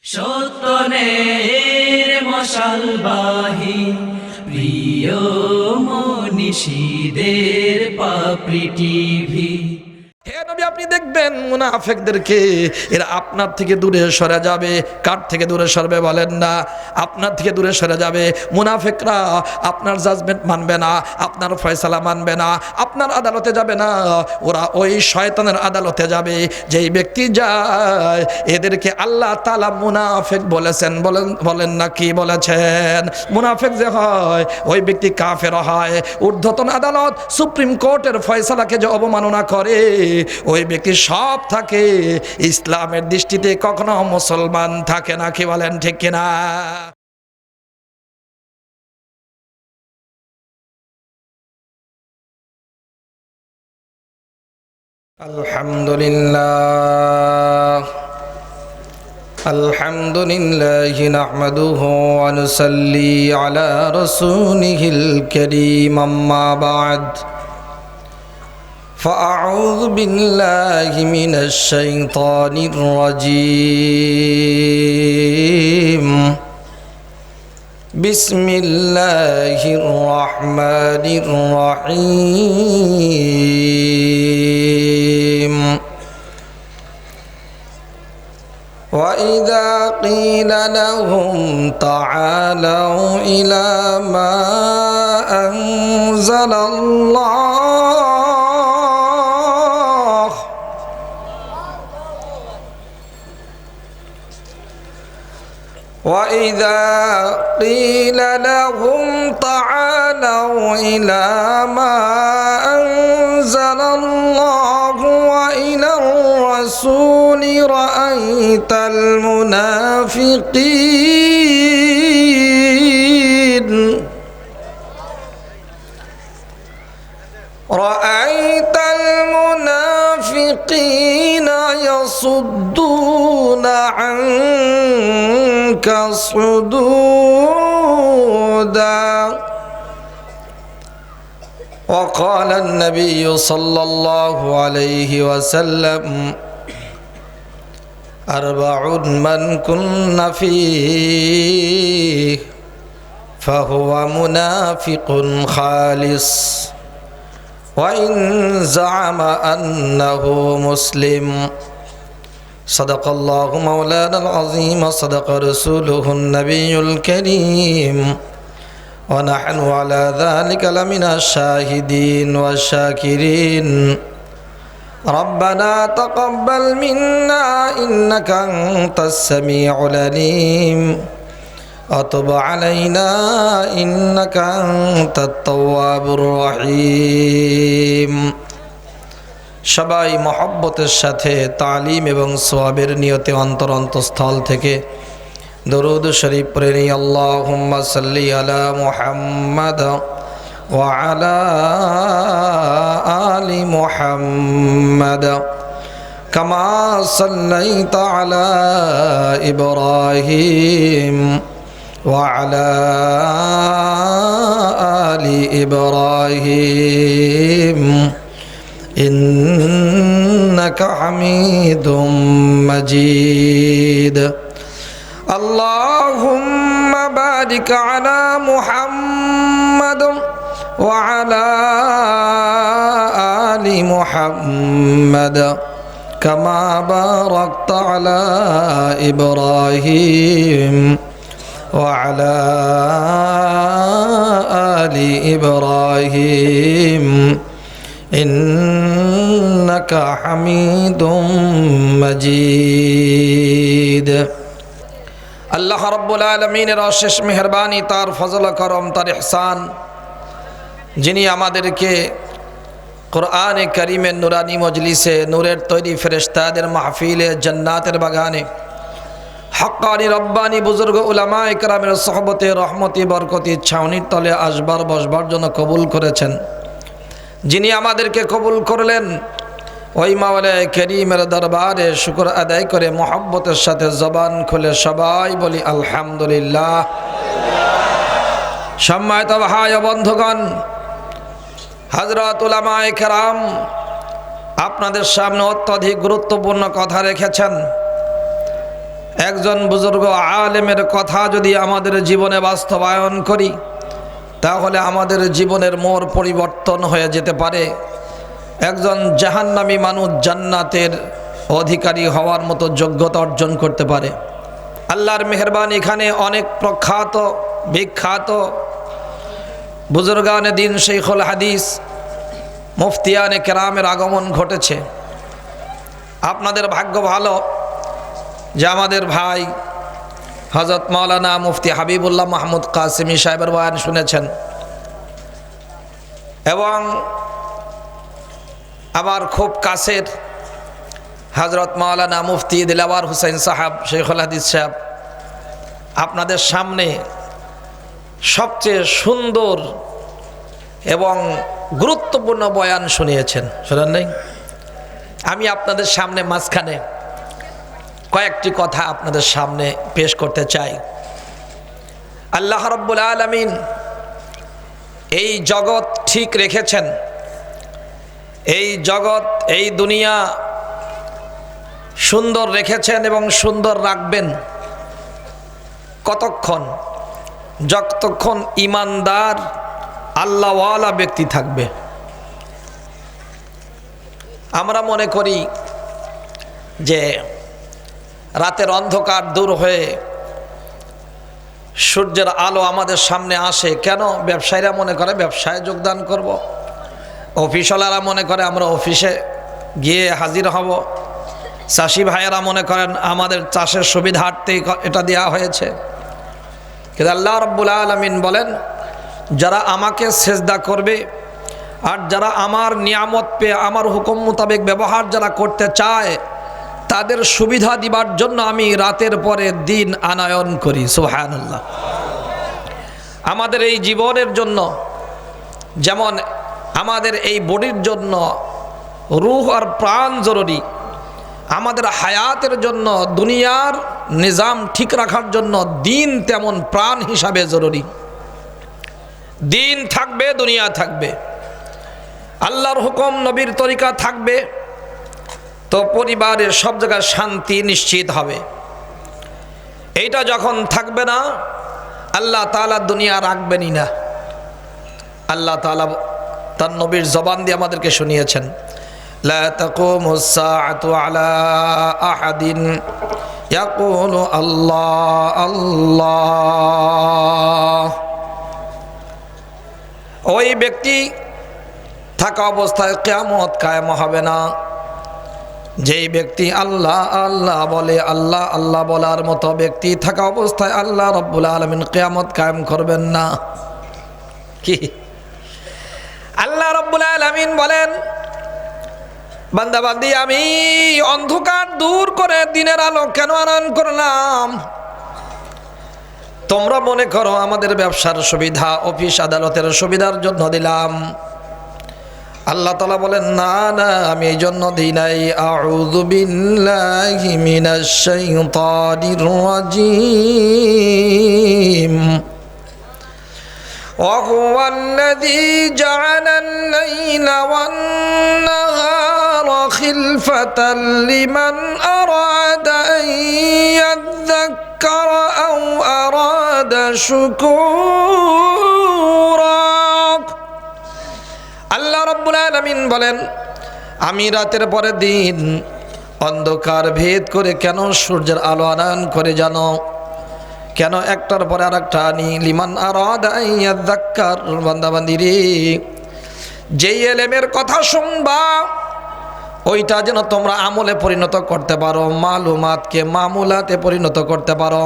সত্যনের মশালবাহী প্রিয় মনীষীদের পাপড়ি টিভি। হে নবী, আপনি দেখবেন মুনাফিকদেরকে, এরা আপনার থেকে দূরে সরে যাবে। কার থেকে দূরে সরবে বলেন না? আপনার থেকে দূরে সরে যাবে। মুনাফিকরা আপনার জাজমেন্ট মানবে না, আপনার ফয়সালা মানবে না, আপনার আদালতে যাবে না, ওরা ওই শয়তানের আদালতে যাবে। যেই ব্যক্তি যায়, এদেরকে আল্লাহ তাআলা মুনাফিক বলেছেন। বলেন না কি বলেছেন? মুনাফিক যে হয়, ওই ব্যক্তি কাফের হয়। ঊর্ধ্বতন আদালত সুপ্রিম কোর্টের ফয়সালাকে যে অবমাননা করে, ওই ব্যক্তি সব থাকে, ইসলামের দৃষ্টিতে কখনো মুসলমান থাকে না। কি বলেন ঠিক কিনা? আলহামদুলিল্লাহ নাহমাদুহু ওয়া নুসাল্লি আলা রাসূলিহিল কারীম, আম্মা বা'দ। فأعوذ بالله من الشيطان الرجيم. بسم الله الرحمن الرحيم. وإذا قيل لهم تعالوا إلى ما أنزل الله وإذا قيل لهم تعالوا إلى ما أنزل الله وإلى الرسول رأيت المنافقين يصدون عنك صدودا. وقال النبي صلى الله عليه وسلم: أربع من كن فيه فهو منافق خالص وإن زعم أنه مسلم. صدق الله مولانا العظيم وصدق رسوله النبي الكريم ونحن على ذلك لمن الشاهدين والشاكرين. ربنا تقبل منا إنك أنت السميع العليم وتب علينا إنك أنت التواب الرحيم. সবাই মহব্বতের সাথে তালিম এবং সওয়াবের নিয়তে অন্তরস্থল থেকে দরুদ শরীফ পড়ে নিই। আল্লাহুম্মা সাল্লি আলা মুহাম্মাদ ওয়া আলা আলি মুহাম্মাদ কামা সাল্লাইতা আলা ইব্রাহিম ওয়া আলা আলি ইব্রাহিম ইন্নাকা হামিদুম মাজিদ. আল্লাহুম্মা বারিক আলা মুহাম্মাদ ওয়া আলা আলি মুহাম্মাদ কামা বারাকতা আলা ইব্রাহিম ওয়া আলা আলি ইব্রাহিম ইন্নাকা হামিদুম মাজিদ. আল্লাহ রাব্বুল আলামিনের অশেষ মেহেরবানি, তার ফজল করম, তার ইহসান, যিনি আমাদেরকে কোরআনে কারীমের নুরানি মজলিসে, নূরের তৈরি ফেরেশতাদের মাহফিলে, জান্নাতের বাগানে হক্কানি রব্বানি বুজুর্গ উলামা ইকরামের সোহবতে রহমতি বরকতি ছাউনির তলে আসবার বসবার জন্য কবুল করেছেন, যিনি আমাদেরকে কবুল করলেন, ওই মাওলা কারীমের দরবারে শুকর আদায় করে মহব্বতের সাথে জবান খুলে সবাই বলি আলহামদুলিল্লাহ। সম্মানিত ভাই ও বন্ধুগণ, হযরত উলামায়ে কেরাম আপনাদের সামনে অত্যধিক গুরুত্বপূর্ণ কথা রেখেছেন। একজন বুজুর্গ আলেমের কথা যদি আমাদের জীবনে বাস্তবায়ন করি, তাহলে আমাদের জীবনের মোড় পরিবর্তন হয়ে যেতে পারে। একজন জাহান্নামী মানুষ জান্নাতের অধিকারী হওয়ার মতো যোগ্যতা অর্জন করতে পারে। আল্লাহর মেহেরবানি, এখানে অনেক প্রখ্যাত বিখ্যাত বুজুর্গানে দিন, শেখুল হাদিস, মুফতিয়ানে কেরামের আগমন ঘটেছে। আপনাদের ভাগ্য ভালো যে আমাদের ভাই হযরত মাওলানা মুফতি হাবিবুল্লাহ মাহমুদ কাসেমি সাহেবের বয়ান শুনেছেন, এবং আমার খুব কাছের হযরত মাওলানা মুফতি দিলাওয়ার হুসাইন সাহেব, শেখুল হাদিস সাহেব আপনাদের সামনে সবচেয়ে সুন্দর এবং গুরুত্বপূর্ণ বয়ান শুনিয়েছেন। শোনেন নাই? আমি আপনাদের সামনে মাঝখানে কয়েকটি কথা আপনাদের সামনে পেশ করতে চাই। আল্লাহ রাব্বুল আলামিন এই জগৎ ঠিক রেখেছেন, এই জগৎ, এই দুনিয়া সুন্দর রেখেছেন এবং সুন্দর রাখবেন কতক্ষণ? যতক্ষণ ইমানদার আল্লাহওয়ালা ব্যক্তি থাকবে। আমরা মনে করি যে রাতের অন্ধকার দূর হয়ে সূর্যের আলো আমাদের সামনে আসে কেন? ব্যবসায়ীরা মনে করে ব্যবসায় যোগদান করব, অফিসওয়ালারা মনে করে আমরা অফিসে গিয়ে হাজির হব, চাষি ভাইয়েরা মনে করেন আমাদের চাষের সুবিধার্থে এটা দেওয়া হয়েছে। কিন্তু আল্লাহ রাব্বুল আলামিন বলেন, যারা আমাকে সেজদা করবে আর যারা আমার নিয়ামত পেয়ে আমার হুকুম মোতাবেক ব্যবহার যারা করতে চায়, তাদের সুবিধা দিবার জন্য আমি রাতের পরে দিন আনয়ন করি। সুবহানাল্লাহ। আমাদের এই জীবনের জন্য, যেমন আমাদের এই বডির জন্য রূহ আর প্রাণ জরুরি, আমাদের হায়াতের জন্য দুনিয়ার নিজাম ঠিক রাখার জন্য দিন তেমন প্রাণ হিসাবে জরুরি। দিন থাকবে, দুনিয়া থাকবে, আল্লাহর হুকুম নবীর তরিকা থাকবে, তো পরিবারের সব জায়গায় শান্তি নিশ্চিত হবে। এইটা যখন থাকবে না, আল্লাহ তাআলা দুনিয়া রাখবেনই না। আল্লাহ তাআলা তার নবীর জবান দিয়ে আমাদেরকে শুনিয়েছেন, লা তাকুমুস সাআতু আলা আহাদিন ইয়াকুলু আল্লাহ আল্লাহ। ওই ব্যক্তি থাকা অবস্থায় কিয়ামত কায়েম হবে না যেই ব্যক্তি আল্লাহ আল্লাহ বলে। আল্লাহ আল্লাহ বলার মতো ব্যক্তি থাকা অবস্থায় আল্লাহ রাব্বুল আলামিন কিয়ামত কায়েম করবেন না। কি আল্লাহ রাব্বুল আলামিন বলেন, বান্দা বান্দি, আমি অন্ধকার দূর করে দিনের আলো কেন আনয়ন করলাম? তোমরা মনে করো আমাদের ব্যবসার সুবিধা, অফিস আদালতের সুবিধার জন্য দিলাম। আল্লাহ তাআলা বলেন, না না, আমি এই জন্য দিই নাই। আউযু বিল্লাহি মিনাশ শাইতানির রাজীম। وهو الذي جعل الليل والنهار خلفة لمن أراد أن يذكر أو أراد شكورا। আল্লাহ রাব্বুল আলামিন বলেন, আমি রাতের পরে দিন অন্ধকার ভেদ করে কেন সূর্যের আলো আনয়ন করে জানো? কেন একটার পরে আর একটা আনি? লিমান আরাদা আন ইয়াযাক্কার। বান্দা বান্দি রে, যেই এলেমের কথা শুনবা ওইটা যেন তোমরা আমলে পরিণত করতে পারো, মালুমাতকে মামুলাতে পরিণত করতে পারো।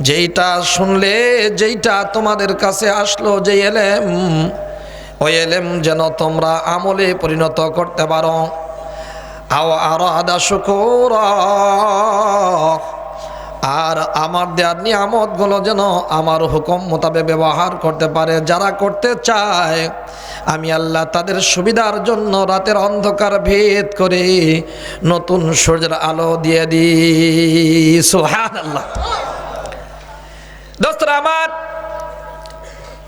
যেইটা শুনলে, যেইটা তোমাদের কাছে আসলো, যেই এলেম, ওই এলেম যেন তোমরা আমলে পরিণত করতে পারো। আও আরাদা শুকুরা, আর আমার দেওয়ার নিয়ামতগুলো যেন আমার হুকুম মোতাবেক ব্যবহার করতে পারে। যারা করতে চায়, আমি আল্লাহ তাদের সুবিধার জন্য রাতের অন্ধকার ভেদ করে নতুন সূর্যের আলো দিয়ে দিই। সুবহানাল্লাহ। দোস্তরা আমার,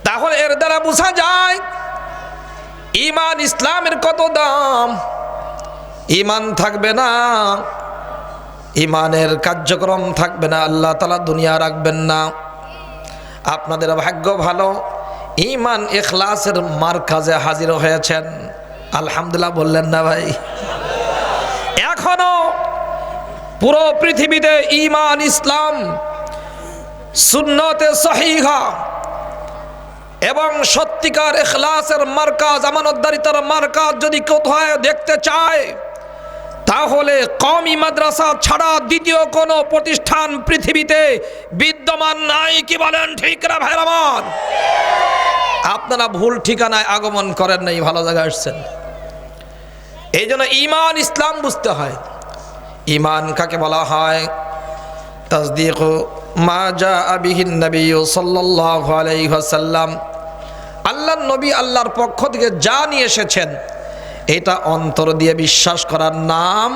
তাহলে এর দ্বারা বোঝা যায় ঈমান ইসলামের কত দাম। ঈমান থাকবে না, ইমানের কার্যক্রম থাকবে না, আল্লাহ তাআলা দুনিয়া রাখবেন না। আপনাদের ভাগ্য ভালো, ঈমান ইখলাসের মারকাজে হাজির হয়েছেন। আলহামদুলিল্লাহ বললেন না ভাই? এখনো পুরো পৃথিবীতে ঈমান, ইসলাম, সুন্নতে সহিহা এবং সত্যিকার ইখলাসের মারকাজ, আমানতদারিতার মারকাজ যদি কোথায় দেখতে চায়, তাহলে কওমি মাদ্রাসা ছাড়া দ্বিতীয় কোনো প্রতিষ্ঠান পৃথিবীতে বিদ্যমান নাই। কি বলেন ঠিক না ভাই আমার? আপনারা ভুল ঠিকানায় আগমন করেন নাই, ভালো জায়গায় আসছেন। এই জন্য ঈমান ইসলাম বুঝতে হয়। ঈমান কাকে বলা হয়? তাসদীকু মা জাআ বিহিন নবী সাল্লাল্লাহু আলাইহি ওয়াসাল্লাম, আল্লাহর নবী আল্লাহর পক্ষ থেকে যা নিয়ে এসেছেন এটা অন্তর দিয়ে বিশ্বাস করার নাম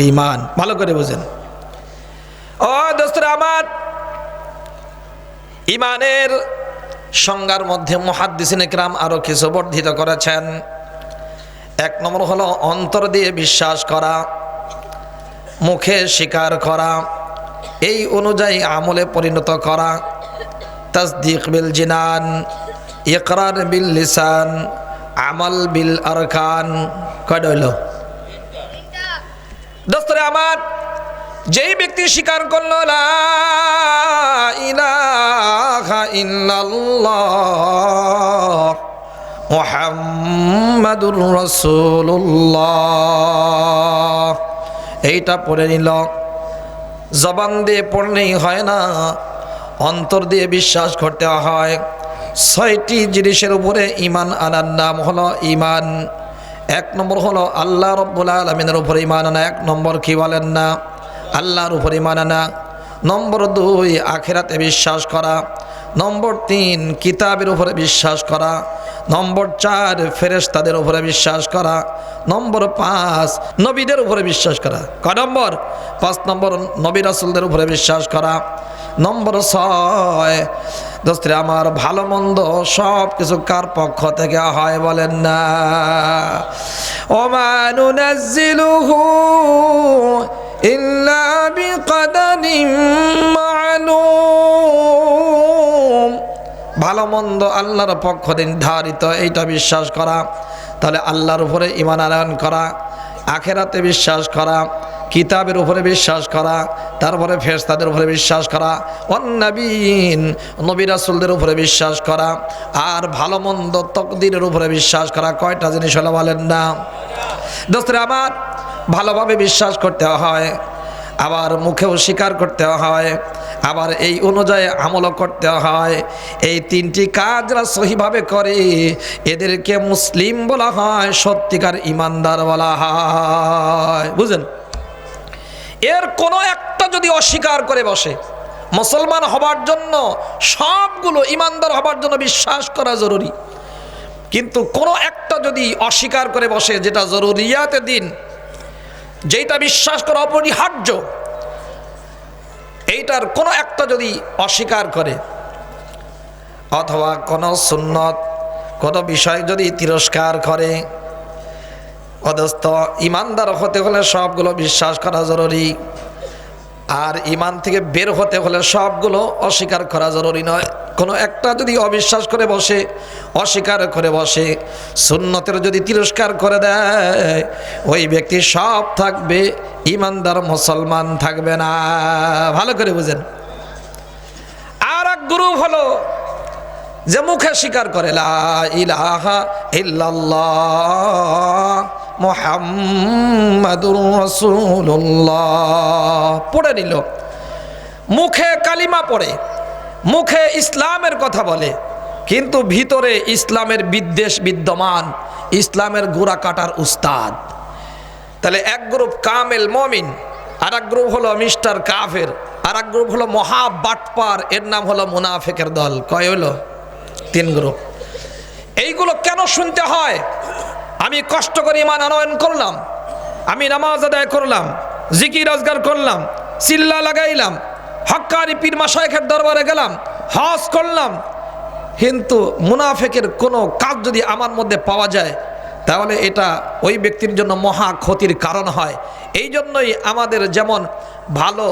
ঈমান। ভালো করে বুঝেন। ও দোস্তরা আমার, ঈমানের সংজ্ঞার মধ্যে মুহাদ্দিসিনে কিরাম আরো কিছু বর্ধিত করেছেন। এক নম্বর হলো অন্তর দিয়ে বিশ্বাস করা, মুখে স্বীকার করা, এই অনুযায়ী আমলে পরিণত করা। তাসদীক বিল জিনান, ইকরার বিল লিসান, আমল বিল আরকান। কয়টা হইল? দোস্তরে আমার, যেই ব্যক্তি স্বীকার করলো লা ইলাহা ইল্লাল্লাহ মুহাম্মাদুর রাসূলুল্লাহ, এইটা পড়ে নিল, জবান দিয়ে পড়লেই হয় না, অন্তর দিয়ে বিশ্বাস করতে হয়। ৬টি জিনিসের উপরে ঈমান আনার নাম হলো ঈমান। এক নম্বর হলো আল্লাহ রব্বুল আলামিনের উপরে ঈমান আনা। এক নম্বর কি বলেন না? আল্লাহর উপরে ঈমান আনা। নম্বর ২ আখিরাতে বিশ্বাস করা। নম্বর ৩ কিতাবের উপরে বিশ্বাস করা। নম্বর ৪ ফেরেশতাদের উপরে বিশ্বাস করা। নম্বর ৫ নবীদের উপরে বিশ্বাস করা। কয় নম্বর? ৫ নম্বর নবী রাসূলদের উপরে বিশ্বাস করা। নম্বর ৬ দোস্তে আমার, ভালো মন্দ সব কিছু কার পক্ষ থেকে হয় বলেন না? ওমা নুনাজ্জিলুহু ইল্লা বিকদারিন মা'লুম, ভালো মন্দ আল্লাহর পক্ষ নির্ধারিত, এইটা বিশ্বাস করা। তাহলে আল্লাহর উপরে ঈমান আনয়ন করা, আখিরাতে বিশ্বাস করা, কিতাবের উপরে বিশ্বাস করা, তারপরে ফেরেশতাদের উপরে বিশ্বাস করা, ওয়ান্নাবিয়িন নবী রাসূলদের উপরে বিশ্বাস করা, আর ভালো মন্দ তাকদীরের উপরে বিশ্বাস করা। কয়টা জিনিস হলো বলেন না? দোস্তরা আমার, ভালোভাবে বিশ্বাস করতে হয়, আবার মুখেও স্বীকার করতে হয়, আবার এই অনুযায়ী আমলও করতে হয়। এই 3টি কাজ যারা সহিভাবে করে এদেরকে মুসলিম বলা হয়, সত্যিকার ঈমানদার বলা হয়। বুঝেন? এর কোনো একটা যদি অস্বীকার করে বসে, মুসলমান হবার জন্য সবগুলো, ঈমানদার হবার জন্য বিশ্বাস করা জরুরি, কিন্তু কোনো একটা যদি অস্বীকার করে বসে, যেটা জরুরিয়াতে দিন, যেটা বিশ্বাস করা অপরিহার্য, এইটার কোনো একটা যদি অস্বীকার করে, অথবা কোনো সুন্নত, কোনো বিষয় যদি তিরস্কার করে, অদস্ত ঈমানদার হতে হলে সবগুলো বিশ্বাস করা জরুরি। আর ঈমান থেকে বের হতে হলে সবগুলো অস্বীকার করা জরুরি নয়। কোনো একটা যদি অবিশ্বাস করে বসে, অস্বীকার করে বসে, সুন্নতের যদি তিরস্কার করে দেয়, ওই ব্যক্তি সব থাকবে, ঈমানদার মুসলমান থাকবে না। ভালো করে বুঝেন। আর এক গ্রুপ হলো যে মুখে স্বীকার করে লা ইলাহা ইল্লাল্লাহ মুহাম্মাদুর রাসূলুল্লাহ, পড়ে নিল, মুখে কালিমা পড়ে, মুখে ইসলামের কথা বলে, কিন্তু ভিতরে ইসলামের বিদ্বেষ বিদ্যমান, ইসলামের গোড়া কাটার উস্তাদ। তাহলে এক গ্রুপ কামেল মুমিন, আর এক গ্রুপ হলো মিস্টার কাফের, আর এক গ্রুপ হলো মহা বাটপার, এর নাম হলো মুনাফিকের দল। কয় হলো? 3 গ্রুপ। এইগুলো কেন শুনতে হয়? আমি কষ্ট করে ঈমান আনয়ন করলাম, আমি নামাজ আদায় করলাম, জিকির আজগার করলাম, চিল্লা লাগাইলাম, হক্কানি পীর মাশায়েখের দরবারে গেলাম, হজ করলাম, কিন্তু মুনাফিকের কোনো কাজ যদি আমার মধ্যে পাওয়া যায়, তাহলে এটা ওই ব্যক্তির জন্য মহা ক্ষতির কারণ হয়। এই জন্যই আমাদের যেমন ভালো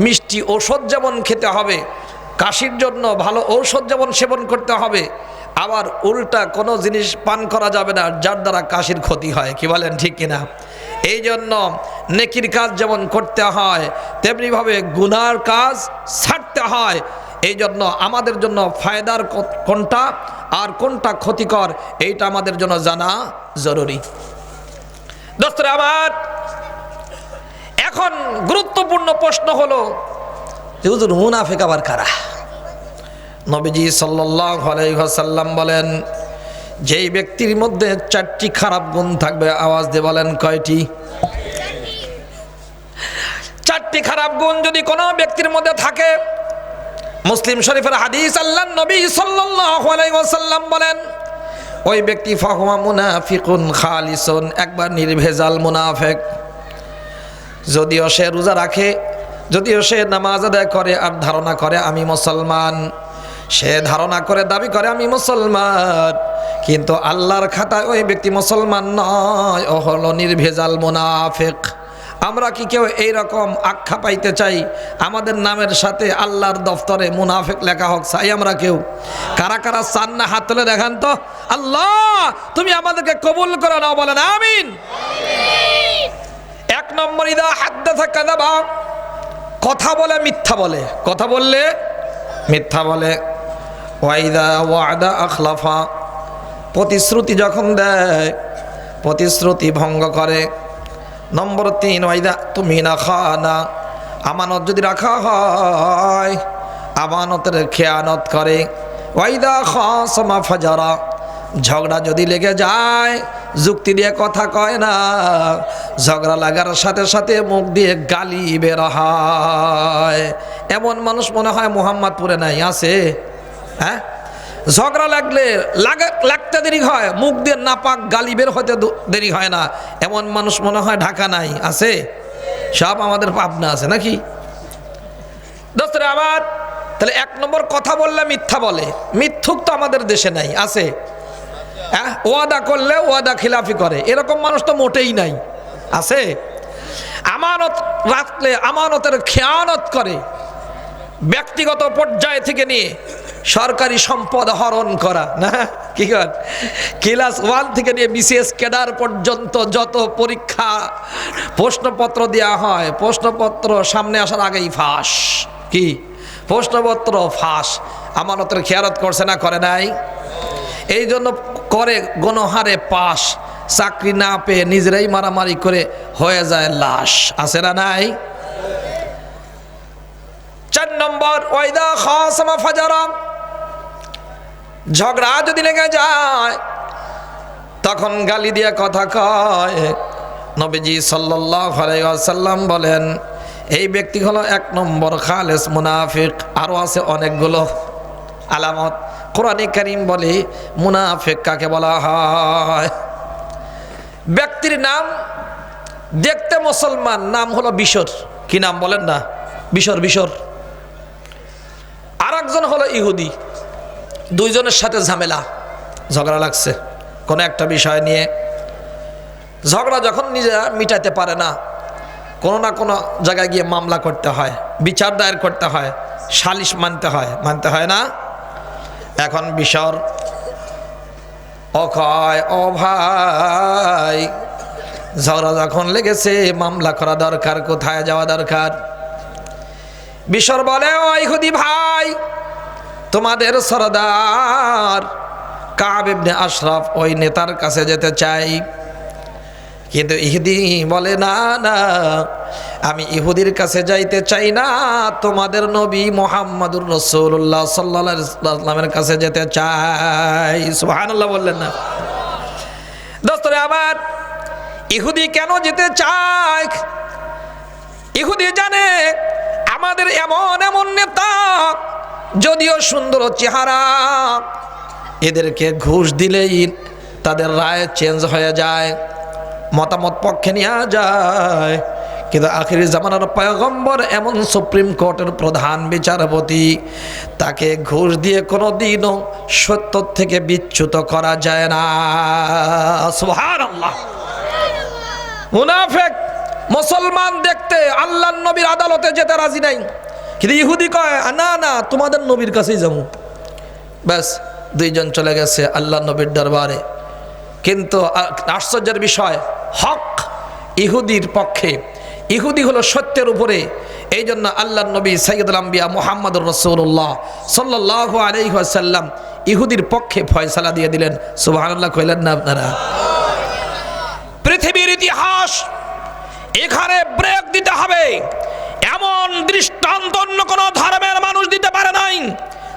মিষ্টি ঔষধ যেমন খেতে হবে, কাশির জন্য ভালো ঔষধ যেমন সেবন করতে হবে, আবার উল্টা কোনো জিনিস পান করা যাবে না যার দ্বারা কাশির ক্ষতি হয়। কি বলেন ঠিক কিনা? এই জন্য নেকির কাজ যেমন করতে হয় তেমনিভাবে গুনার কাজ ছাড়তে হয়। এই জন্য আমাদের জন্য ফায়দার কোনটা আর কোনটা ক্ষতিকর এইটা আমাদের জন্য জানা জরুরি। দোস্তরা আমার, এখন গুরুত্বপূর্ণ প্রশ্ন হলো যে হুজুর মুনাফিক আবার কারা? নবীজি সাল্লাল্লাহু আলাইহি ওয়াসাল্লাম বলেন, যেই ব্যক্তির মধ্যে 4টি খারাপ গুণ থাকবে, আওয়াজ দিয়ে বলেন কয়টি? 4টি খারাপ গুণ যদি কোনো ব্যক্তির মধ্যে থাকে, মুসলিম শরীফের হাদিস, আল্লাহর নবী সাল্লাল্লাহু আলাইহি ওয়াসাল্লাম বলেন, ওই ব্যক্তি ফাহুয়া মুনাফিকুন খালিসুন, একবার নির্ভেজাল মুনাফিক। যদিও সে রোজা রাখে, যদিও সে নামাজ আদায় করে আর ধারণা করে আমি মুসলমান, সে ধারণা করে দাবি করে আমি মুসলমান, কিন্তু আল্লাহর খাতায় ওই ব্যক্তি মুসলমান নয়, ও হলো নির্ভেজাল মুনাফিক। আমরা কি কেউ এইরকম আখ্যা পাইতে চাই আমাদের নামের সাথে আল্লাহর দফতরে মুনাফিক লেখা হোক? চাই আমরা কেউ? কারা কারা চান না? হাত তুলে দেখান তো। আল্লাহ তুমি আমাদেরকে কবুল করে নাও, বলেন আমিন। 1 নম্বর, ইদা হাদ্দাসা কাযাবা, কথা বলে মিথ্যা বলে, কথা বললে মিথ্যা বলে। ওয়াইদা ওয়াদা আখলাফা, প্রতিশ্রুতি যখন দেয় প্রতিশ্রুতি ভঙ্গ করে। নম্বর 3, ওয়াইদা তুমিনা খানা, আমানত যদি রাখা হয় আমানতের খেয়ানত করে। ওয়াইদা খাসমা ফাজারা, ঝগড়া যদি লেগে যায় যুক্তি দিয়ে কথা কয় না, ঝগড়া লাগার সাথে সাথে মুখ দিয়ে গালি বের হয়। এমন মানুষ মনে হয় মোহাম্মদপুরে নাই, আছে? হ্যাঁ, ঝগড়া লাগতে দেরি হয়, মুখ দিয়ে নাপাক গালি বের হতে দেরি হয় না, এমন মানুষ মনে হয় ঢাকা নাই, আছে? সব আমাদের পাবনা আছে নাকি? দোস্তরা আমার, তাহলে 1 নম্বর, কথা বললে মিথ্যা বলে। মিথ্যুক তো আমাদের দেশে নাই, আছে? হ্যাঁ, ওয়াদা করলে ওয়াদা খিলাফি করে, এরকম মানুষ তো মোটেই নাই, আছে? আমানত রাখলে আমানতের খেয়ানত করে, ব্যক্তিগত পর্যায় থেকে নিয়ে সরকারি সম্পদ হরণ করা, না কি কর, ক্লাস 1 থেকে নিয়ে বিসিএস ক্যাডার পর্যন্ত যত পরীক্ষা প্রশ্নপত্র দেওয়া হয়, প্রশ্নপত্র সামনে আসার আগেই ফাঁস। কি প্রশ্নপত্র ফাঁস? আমানতের খেয়ানত করছে না, করে নাই? এই জন্য করে গণহারে পাস, চাকরি না পেয়ে নিজেরাই মারামারি করে হয়ে যায় লাশ, আছে না নাই? 4 নম্বর, ওয়াইদা খাসমা ফাজারা, ঝগড়া যদি লেগে যায় তখন গালি দিয়ে কথা কয়। নবীজি সাল্লাল্লাহু আলাইহি ওয়াসাল্লাম বলেন, এই ব্যক্তি হলো 1 নম্বর খালেস মুনাফিক। আরো আছে অনেকগুলো আলামত। কোরআনে কারীম বলে মুনাফিক কাকে বলা হয়? ব্যক্তির নাম দেখতে মুসলমান, নাম হলো বিশর। কি নাম বলেন না? বিশর, বিশর। আর একজন হলো ইহুদি। দুইজনের সাথে ঝামেলা, ঝগড়া লাগছে কোনো একটা বিষয় নিয়ে। ঝগড়া যখন নিজেরা মিটাতে পারে না, কোনো না কোনো জায়গায় গিয়ে মামলা করতে হয়, বিচার দায়ের করতে হয়, সালিশ মানতে হয়, মানতে হয় না? এখন বিশর ও কয়, ও ভাই ঝগড়া যখন লেগেছে মামলা করা দরকার, কোথায় যাওয়া দরকার? বিশর বলে, ও ইহুদি ভাই, তোমাদের সরদার কাব ইবনে আশরাফ ওই নেতার কাছে যেতে চাই। কিন্তু ইহুদি বলে, না না, আমি ইহুদির কাছে যাইতে চাই না, তোমাদের নবী মুহাম্মাদুর রাসূলুল্লাহ সাল্লাল্লাহু আলাইহি ওয়াসাল্লামের কাছে যেতে চাই। সুবহানাল্লাহ বললেন না? দোস্তরে আমার, ইহুদি কেন যেতে চায়? ইহুদি জানে আমাদের এমন এমন নেতা, যদিও সুন্দর চেহারা, এদেরকে ঘুষ দিলেই তাদের রায় চেঞ্জ হয়ে যায়, মতামত পক্ষে নেওয়া যায়, কিন্তু আখিরি জামানার পয়গম্বর এমন সুপ্রিম কোর্টের প্রধান বিচারপতি, তাকে ঘুষ দিয়ে কোনোদিনও সত্য থেকে বিচ্যুত করা যায় না। সুবহানাল্লাহ। মুনাফিক মুসলমান দেখতে আল্লাহর নবীর আদালতে যেতে রাজি নাই, কিন্তু ইহুদি কয় না না তোমাদের নবীর কাছেই যাবো। ব্যাস দুইজন চলে গেছে আল্লাহর নবীর দরবারে। কিন্তু আশ্চর্যের বিষয়, হক ইহুদির পক্ষে, ইহুদি হলো সত্যের উপরে। এই জন্য আল্লাহর নবী সাইয়্যিদুল আম্বিয়া মুহাম্মদুর রাসূলুল্লাহ সাল্লাল্লাহু আলাইহি ওয়াসাল্লাম ইহুদির পক্ষে ফয়সালা দিয়ে দিলেন। সুবহানাল্লাহ কইলেন না আপনারা? পৃথিবীর ইতিহাস এখানে ব্রেক দিতে হবে। এমন দৃষ্টান্ত অন্য কোন ধর্মের মানুষ দিতে পারে নাই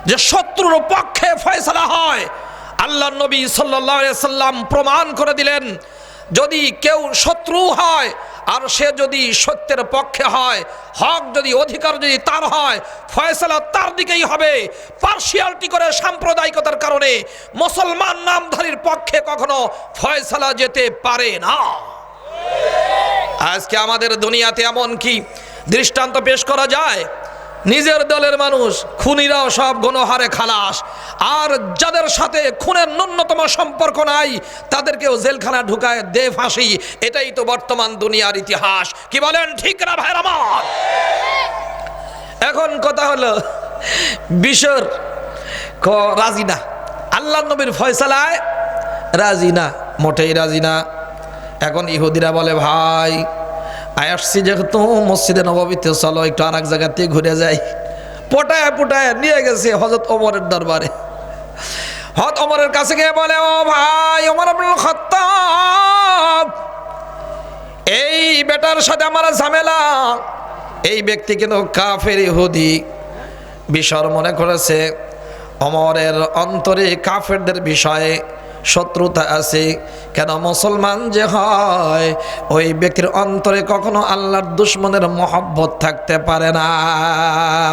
যে শত্রুর পক্ষে ফয়সালা হয়। আল্লাহর নবী সাল্লাল্লাহু আলাইহি ওয়াসাল্লাম প্রমাণ করে দিলেন, যদি কেউ শত্রু হয় আর সে যদি সত্যের পক্ষে হয়, হক যদি অধিকার যদি তার হয়, ফয়সালা তার দিকেই হবে। পার্সিয়ালিটি করে সাম্প্রদায়িকতার কারণে মুসলমান নামধারীর পক্ষে কখনো ফয়সালা যেতে পারে না। আজকে আমাদের দুনিয়াতে এমন কি দৃষ্টান্ত পেশ করা যায়, নিজের দলের মানুষ খুনিরাও সব গণহারে খালাস, আর যাদের সাথে খুনের ন্যূনতম সম্পর্ক নাই তাদেরকেও জেলখানা ঢুকায় দে ফাঁসি। এটাই তো বর্তমান দুনিয়ার ইতিহাস। কি বলেন ঠিক না ভাইরা আমার? এখন কথা হলো বিশর রাজি না, আল্লাহ নবীর ফয়সালায় রাজি না, মোটেই রাজি না। এখন ইহুদিরা বলে ভাই আসছি যেহেতু মসজিদে নববীতে, চলো একটু আর এক জায়গাতে ঘুরে যাই। পটায় পটায় নিয়ে গেছে হযরত ওমরের দরবারে। হযরত ওমরের কাছে গিয়ে বলে, ও ভাই ওমর ইবনুল খাত্তাব, এই বেটার সাথে আমার ঝামেলা। এই ব্যক্তি কিন্তু কাফের ইহুদি। বিশর মনে করেছে ওমরের অন্তরে কাফেরদের বিষয়ে শত্রুতা আছে। কেন মুসলমান যে হয় ওই ব্যক্তির অন্তরে কখনো আল্লাহর দুশমনের মহব্বত থাকতে পারে না।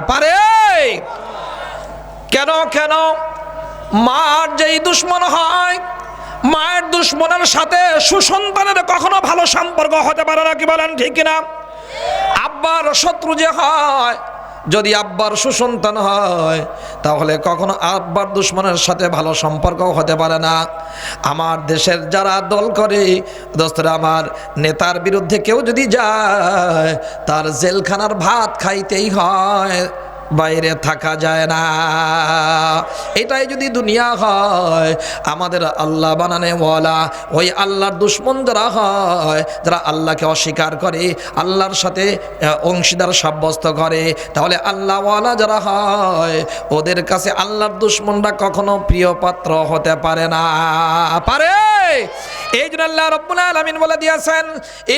পারে কেন? কেন মার যেই দুশমন হয়, মায়ের দুশমনের সাথে সুসন্তানের কখনো ভালো সম্পর্ক হতে পারে না। কি বলেন ঠিক কিনা? আব্বার শত্রু যে হয়, যদি আব্বার সুসন্তান হয় তাহলে কখনো আব্বার দুশমনের সাথে ভালো সম্পর্ক হতে পারে না। আমার দেশের যারা দল করে দোস্তরা, আমার নেতার বিরুদ্ধে কেউ যদি যায় তার জেলখানার ভাত খাইতেই হয়, বাইরে থাকা যায় না। এটাই যদি দুনিয়া হয়, আমাদের আল্লাহ বানানে ওয়ালা ওই আল্লাহর দুশমন যারা হয়, যারা আল্লাহকে অস্বীকার করে, আল্লাহর সাথে অংশীদার সাব্যস্ত করে, তাহলে আল্লাহ ওয়ালা যারা হয় ওদের কাছে আল্লাহর দুশমনরা কখনো প্রিয় পাত্র হতে পারে না। পারে? এই জন্য আল্লাহ রাব্বুল আলামিন বলে দিয়েছেন,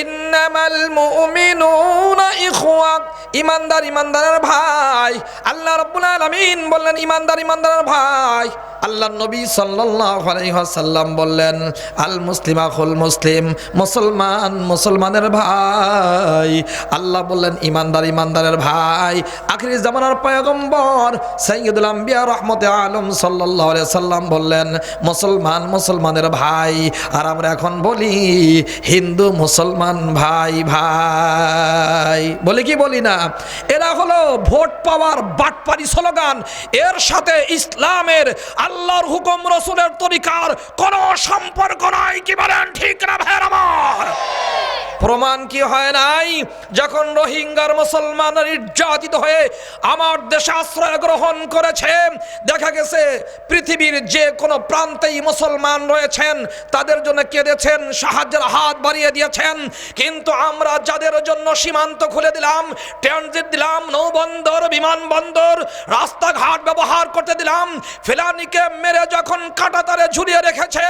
ইন্নামাল মুমিনুনা ইখওয়া, ইমানদার ইমানদারের ভাই। আল্লাহ রাব্বুল আলামিন বললেন ইমানদার ইমানদারের ভাই। আল্লাহর নবী সাল্লাল্লাহু আলাইহি ওয়াসাল্লাম বললেন আল মুসলিম আখুল মুসলিম, মুসলমান মুসলমানের ভাই। আল্লাহ বললেন ইমানদার ইমানদারের ভাই। আখিরি জামানার পয়গম্বর সাইয়্যিদুল আম্বিয়া রাহমাতে আলম সাল্লাল্লাহু আলাইহি ওয়াসাল্লাম বললেন মুসলমান মুসলমানের ভাই। আর আমরা এখন বলি হিন্দু মুসলমান ভাই ভাই বলি কি বলি না? এরা হলো ভোট পাওয়ার বাটপারি স্লোগান। এর সাথে ইসলামের, আল্লাহর হুকুম, রাসূলের তরিকার কোনো সম্পর্ক নাই। কি বলেন ঠিক না ভাইরা আমার? প্রমাণ কি হয় নাই? যখন রোহিঙ্গার মুসলমান নির্যাতিত হয়ে আমার দেশে আশ্রয় গ্রহণ করেছে, দেখা গেছে পৃথিবীর যে কোনো প্রান্তেই মুসলমান রয়েছেন তাদের জন্য কেঁদেছেন, সাহায্যের হাত বাড়িয়ে দিয়েছেন। কিন্তু আমরা যাদের জন্য সীমান্ত খুলে দিলাম, ট্রানজিট দিলাম, নৌবন্দর, বিমানবন্দর, রাস্তাঘাট ব্যবহার করতে দিলাম, ফেলানিকে মেরে যখন কাঁটাতারে ঝুলিয়ে রেখেছে,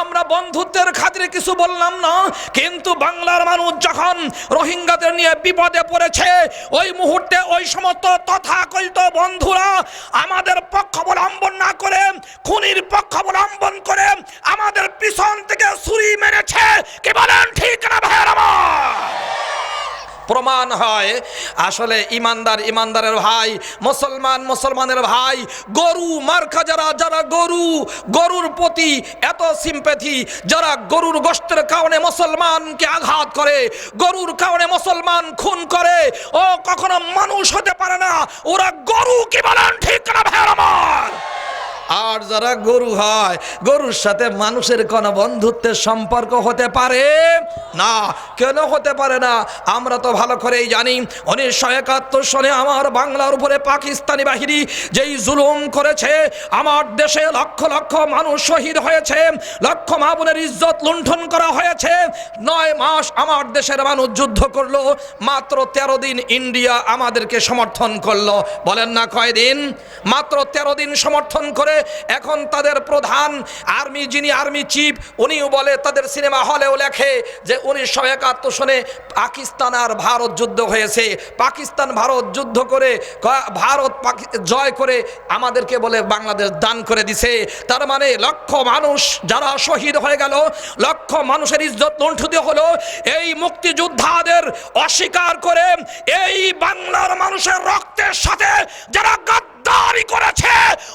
আমরা বন্ধুত্বের খাতিরে কিছু বললাম না। কিন্তু বাংলার মানুষ যখন রোহিঙ্গাদের নিয়ে বিপদে পড়েছে, ওই মুহূর্তে ওই সমস্ত তথাকথিত বন্ধুরা আমাদের পক্ষ অবলম্বন না করে খুনির পক্ষ অবলম্বন করে আমাদের পিছন থেকে ছুরি মেরেছে। কি বলেন ঠিক না ভাইরা আমার? প্রমাণ হয় আসলে ইমানদার ইমানদারের ভাই, মুসলমান মুসলমানের ভাই। গরু মার্কা যারা গরুর প্রতি এত সিম্প্যাথি, যারা গরুর গোশতের কারণে মুসলমানকে আঘাত করে, গরুর কারণে মুসলমান খুন করে, ও কখনো মানুষ হতে পারে না, ওরা গরু। কি বলেন ঠিক না ভাইরা আমার? আর যারা গরু হয়, গরুর সাথে মানুষের কোনো বন্ধুত্বের সম্পর্ক হতে পারে না। কেন হতে পারে না? আমরা তো ভালো করেই জানি 1971 সালে আমার বাংলার উপরে পাকিস্তানি বাহিনী যেই জুলুম করেছে, আমার দেশে লক্ষ লক্ষ মানুষ শহীদ হয়েছে, লক্ষ মা বোনের ইজ্জত লুণ্ঠন করা হয়েছে। 9 মাস আমার দেশের মানুষ যুদ্ধ করলো, মাত্র 13 দিন ইন্ডিয়া আমাদেরকে সমর্থন করলো। বলেন না কয়দিন? মাত্র 13 দিন সমর্থন করে এখন তাদের প্রধান আর্মি, যিনি আর্মি চিফ, উনিও বলে, তাদের সিনেমা হলেও লেখে যে 1971 সনে পাকিস্তান আর ভারত যুদ্ধ হয়েছে, পাকিস্তান ভারত যুদ্ধ করে ভারত জয় করে আমাদেরকে বলে বাংলাদেশ দান করে দিছে। তার মানে লক্ষ মানুষ যারা শহীদ হয়ে গেল, লক্ষ মানুষের ইজ্জত লুণ্ঠিত হলো, এই মুক্তিযোদ্ধাদের অস্বীকার করে এই বাংলার মানুষের রক্তের সাথে যারা গাদ্দারি করেছে,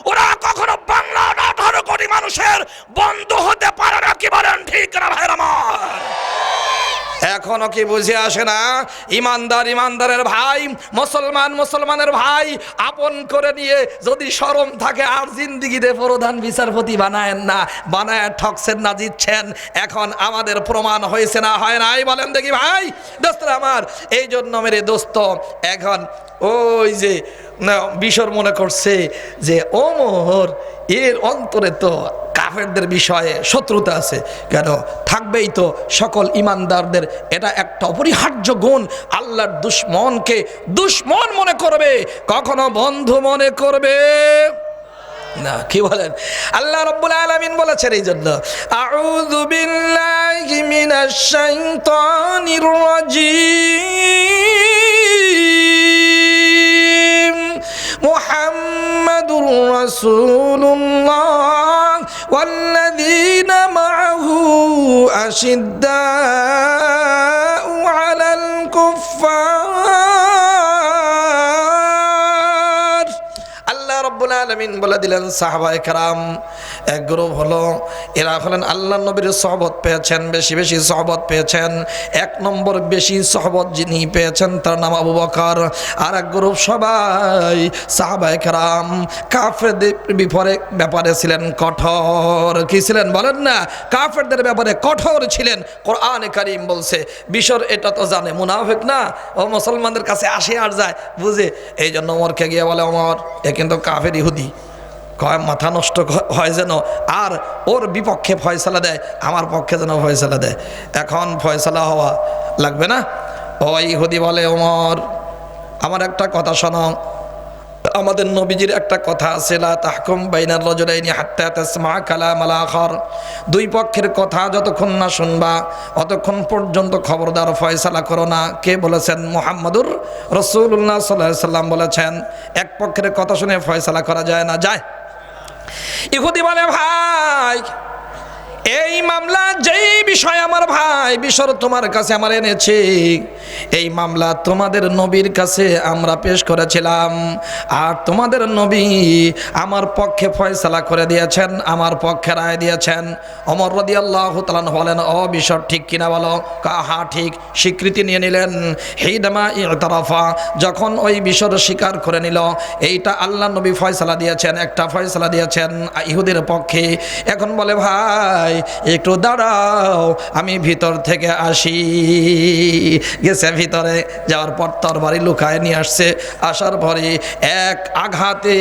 ওরা কখনো বাংলার 18 কোটি মানুষের বন্ধু হতে পারে না। কি বলেন ঠিক না ভাইরা আমার? এখনো কি বুঝে আসে না? ইমানদার ইমানদারের ভাই, মুসলমান মুসলমানের ভাই আপন করে নিয়ে যদি শরম থাকে, আর জিন্দিগিতে প্রধান বিচারপতি বানায়েন না, বানায় ঠকছেন না, জিতছেন। এখন আমাদের প্রমাণ হয়েছে না হয় নাই? বলেন দেখি ভাই দোস্তরা আমার। এই জন্য মেরে দোস্ত, এখন ওই যে বিশর মনে করছে যে ওমর এর অন্তরে তো কাফেরদের বিষয়ে শত্রুতা আছে। কেন থাকবেই তো, সকল ইমানদারদের এটা একটা অপরিহার্য গুণ। আল্লাহর দুশ্মনকে দুশ্মন মনে করবে, কখনো বন্ধু মনে করবে না। কি বলেন? আল্লাহ রাব্বুল আলামিন বলেছেন এই জন্য, আউযু বিল্লাহি মিনাশ শাইতানির রাজীম, মুহাম্মাদুর রাসূলুল্লাহ ওয়াল্লাযীনা মাআহু আশিদ্দাউ আলাল কুফফার। আল্লাহ রাব্বুল আলামিন বলে দিলেন সাহাবায়ে কেরাম এক গ্রুপ হলো, এরা হলেন আল্লাহর নবীর সহবত পেয়েছেন, বেশি বেশি সহবত পেয়েছেন। 1 নম্বর বেশি সহবত যিনি পেয়েছেন তার নাম আবু বকর। আর এক গ্রুপ সবাই সাহাবায়ে কেরাম কাফেরদের ব্যাপারে ছিলেন কঠোর। কি ছিলেন বলেন না? কাফেরদের ব্যাপারে কঠোর ছিলেন। কোরআনে কারীম বলছে, বিশর এটা তো জানে, মুনাফিক না, ও মুসলমানদের কাছে আসে আর যায়, বুঝে। এই জন্য ওমরকে গিয়ে বলে, ওমর এ কিন্তু কাফের ইহুদি, কয় মাথা নষ্ট হয় যেন, আর ওর বিপক্ষে ফয়সালা দেয়, আমার পক্ষে যেন ফয়সালা দেয়। এখন ফয়সালা হওয়া লাগবে না? ওই ইহুদি বলে, ওমর আমার একটা কথা শোনো, আমাদের নবীজির একটা কথা আছে, লা তাহকুম বাইনার রাজুলাইনি হাত্তা তাসমা কালামাল আখার। 2 পক্ষের কথা যতক্ষণ না শুনবা অতক্ষণ পর্যন্ত খবরদার ফয়সালা করো না। কে বলেছেন? মুহাম্মাদুর রাসূলুল্লাহ সাল্লাল্লাহু আলাইহি সাল্লাম বলেছেন, এক পক্ষের কথা শুনে ফয়সালা করা যায় না। যায় ইহুদি বলে, ভাই এই মামলা যেই বিষয় আমার ভাই বিশর তোমার কাছে আমার এনেছি, এই মামলা তোমাদের নবীর কাছে আমরা পেশ করেছিলাম, আর তোমাদের নবী আমার পক্ষে ফয়সালা করে দিয়েছেন, আমার পক্ষে রায় দিয়েছেন। ওমর রাদিয়াল্লাহু তাআলা বলেন, ও বিশর ঠিক কিনা বলো? হ্যাঁ ঠিক। স্বীকৃতি নিয়ে নিলেন। হিদামা ইতারাফা, যখন ওই বিশর স্বীকার করে নিল এইটা আল্লাহ নবী ফয়সালা দিয়েছেন, একটা ফয়সালা দিয়েছেন ইহুদের পক্ষে। এখন বলে, ভাই একটু দাঁড়াও, আমি ভিতর থেকে আসি। গেছে ভিতরে, যাওয়ার পর তরবারি লুকায় নিয়ে আসছে। আসার পরে এক আঘাতে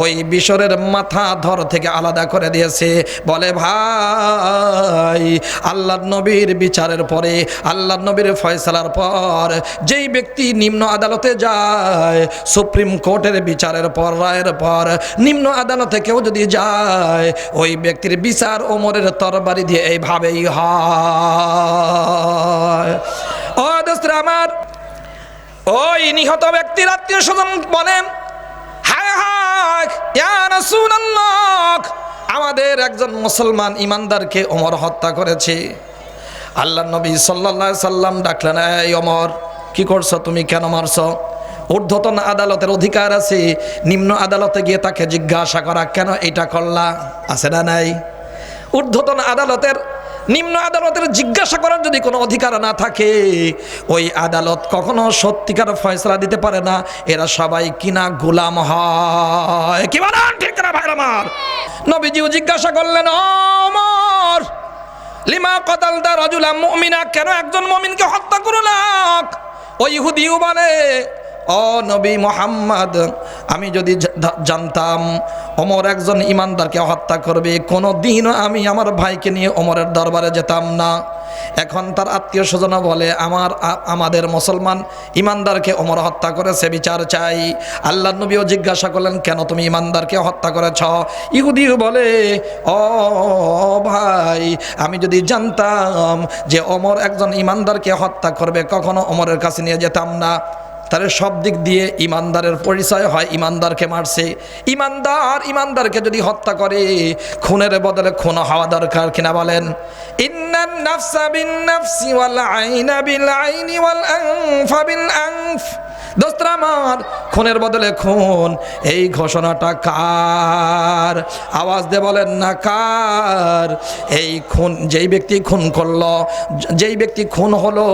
ওই বিশরের মাথা ধর থেকে আলাদা করে দিয়েছে। বলে, ভাই আল্লাহর নবীর বিচারের পরে, আল্লাহর নবীর ফয়সালার পর যেই ব্যক্তি নিম্ন আদালতে যায়, সুপ্রিম কোর্টের বিচারের পর, রায়ের পর নিম্ন আদালতে কেউ যদি যায়, ওই ব্যক্তির বিচার ওমরের তরবারি দিয়ে এইভাবেই হয়। ও দোস্তরা আমার, ওই নিহত ব্যক্তির আত্মীয় স্বজন বলেন, হায় হায় ইয়া রাসূলুল্লাহ, আমাদের একজন মুসলমান ইমানদারকে ওমর হত্যা করেছে। আল্লাহর নবী সাল্লাল্লাহু আলাইহি সাল্লাম ডাকলেন, এই ওমর কি করছো তুমি, কেন মারছো? ঊর্ধ্বতন আদালতের অধিকার আছে নিম্ন আদালতে গিয়ে তাকে জিজ্ঞাসা করা, কেন এটা করলা? আছে না নাই? ঊর্ধ্বতন আদালতের নিম্ন আদালতের জিজ্ঞাসা করার যদি কোনো অধিকার না থাকে, ওই আদালত কখনো সত্যিকার ফয়সালা দিতে পারে না। এরা সবাই কিনা গোলাম হয়। কি বলেন ঠিক না ভাই আমার? নবীজিও জিজ্ঞাসা করলেন, ওমর লিমা কতালতা রাজুলাম মুমিনা, কেন একজন মুমিনকে হত্যা করলা? ওই ইহুদিও বলে, ও নবী মুহাম্মদ, আমি যদি জানতাম ওমর একজন ইমানদারকে হত্যা করবে, কোনো দিনও আমি আমার ভাইকে নিয়ে ওমরের দরবারে যেতাম না। এখন তার আত্মীয় স্বজন বলে, আমাদের মুসলমান ইমানদারকে ওমর হত্যা করেছে, বিচার চাই। আল্লাহর নবীও জিজ্ঞাসা করলেন, কেন তুমি ইমানদারকে হত্যা করেছ? ইহুদিও বলে, ও ভাই, আমি যদি জানতাম যে ওমর একজন ইমানদারকে হত্যা করবে, কখনো ওমরের কাছে নিয়ে যেতাম না। তাহলে সব দিক দিয়ে ইমানদারের পরিচয় হয় ইমানদারকে মারছে। ইমানদারকে যদি হত্যা করে, খুনের বদলে খুন হওয়া দরকার কিনা বলেন? ইন্নান নাফসা বিন নাফসি ওয়াল আইনা বিল আইনি ওয়াল আনফা বিল আনফ। দোস্তরা আমার, খুনের বদলে খুন, এই ঘোষণাটা কার? আওয়াজ দিয়ে বলেন না কার? এই খুন যেই ব্যক্তি খুন করলো, যেই ব্যক্তি খুন হলো,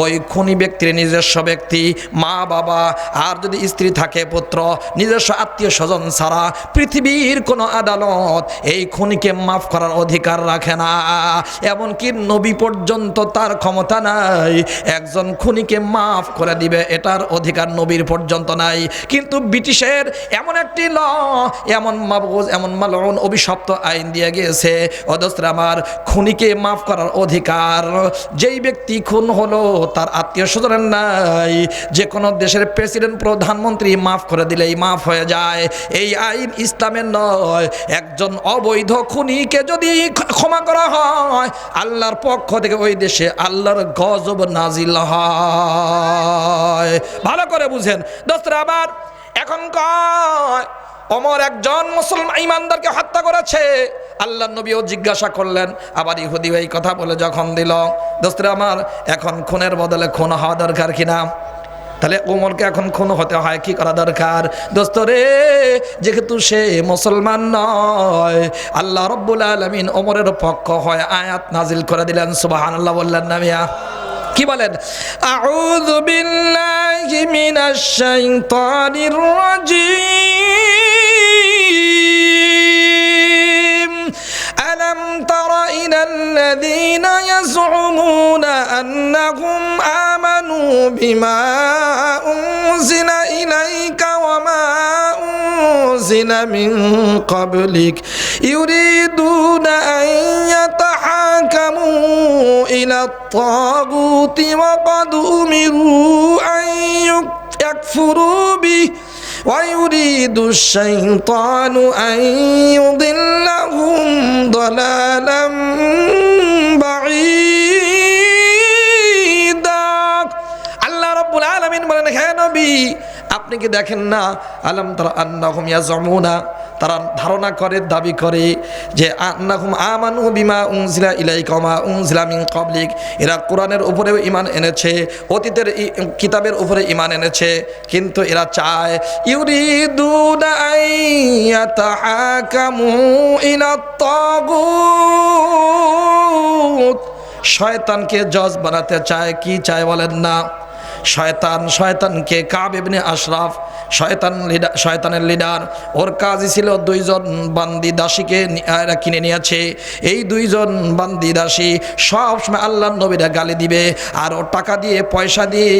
ওই খুনি ব্যক্তির নিজস্ব ব্যক্তি, মা বাবা, আর যদি স্ত্রী থাকে পুত্র, নিজস্ব আত্মীয় স্বজন ছাড়া পৃথিবীর কোনো আদালত এই খুনিকে মাফ করার অধিকার রাখে না। এমনকি নবী পর্যন্ত তার ক্ষমতা নাই একজন খুনিকে মাফ করে দিবে, এটার অধিকার নবীর পর্যন্ত নাই। কিন্তু ব্রিটিশের এমন একটি ল, এমন মাবগুজ, এমন মালউন অভিশপ্ত আইন দিয়ে গিয়েছে, অদস্ত্র আমার, খুনিকে মাফ করার অধিকার যেই ব্যক্তি খুন হলো তার আত্মীয় স্বজনের নাই। যে কোনো দেশের প্রেসিডেন্ট, প্রধানমন্ত্রী মাফ করে দিলেই মাফ হয়ে যায়। এই আইন ইসলামের নয়। একজন অবৈধ খুনিকে যদি ক্ষমা করা হয়, আল্লাহর পক্ষ থেকে ওই দেশে আল্লাহর গজব নাজিল হয়। ভালো করে বুঝেন দোস্তরা। আবার এখন কয় ওমর একজন মুসলমান ইমানদারকে হত্যা করেছে, আল্লাহর নবীও জিজ্ঞাসা করলেন। আবার ইহুদি এই কথা বলে যখন দিল, দোস্তরা আমার, এখন খুনের বদলে খুন হওয়া দরকার কিনা? তাহলে ওমরকে এখন খুন হতে হয়, কি করা দরকার? দোস্ত রে, যেহেতু সে মুসলমান নয়, আল্লাহ রব্বুল আলামিন ওমরের পক্ষ হয় আয়াত নাজিল করে দিলেন। সুবহানাল্লাহ বললেন না মিয়া? কি বলেন? আউযু বিল্লাহি মিনাশ শাইতানির রাজীম। আলাম তারা ইলাল্লাযীনা ইয়াজউমুনা আন্নাহুম আমানু বিমা উনজিলা ইলাইকা ওয়া মা উনজিলা মিন ক্বাবলিক ইউরিদুনা আন ইয়াতাহাকামু ইলাত তাগুতি ওয়া ক্বাদ উমিরু আন ইয়াকফুরু বিহি ওয়া ইউরিদুশ শাইতানু আন ইউদিল্লাহুম দালালাম বাঈদা। আল্লাহ রাব্বুল আলামিন বলেন, হে নবী, আপনি কি দেখেন না, আলাম তারা আন্নাহুম ইয়াজমুনা, তারা ধারণা করে, দাবি করে যে আন্নাহুম আমানু বিমা উনজিলা ইলাইকা ওয়া মা উনজিলা মিন ক্বাবলিক, এরা কোরআনের উপরেও ঈমান এনেছে, অতীতের কিতাবের উপরে ঈমান এনেছে, কিন্তু এরা চায় ইউরিদুনা আইয়াতাহাকামু ইলাত তাগুত, শয়তানকে জজ বানাতে চায়। কি চায় বলেন না? শয়তানকে কাব ইবনে আশরাফ, শয়তানের লিডার, ওর কাজই ছিল দুইজন বান্দি দাসীকে কিনে নিয়েছে। এই দুইজন বান্দি দাসী সব সময় আল্লাহর নবীরা গালি দিবে, আর ও টাকা দিয়ে, পয়সা দিয়ে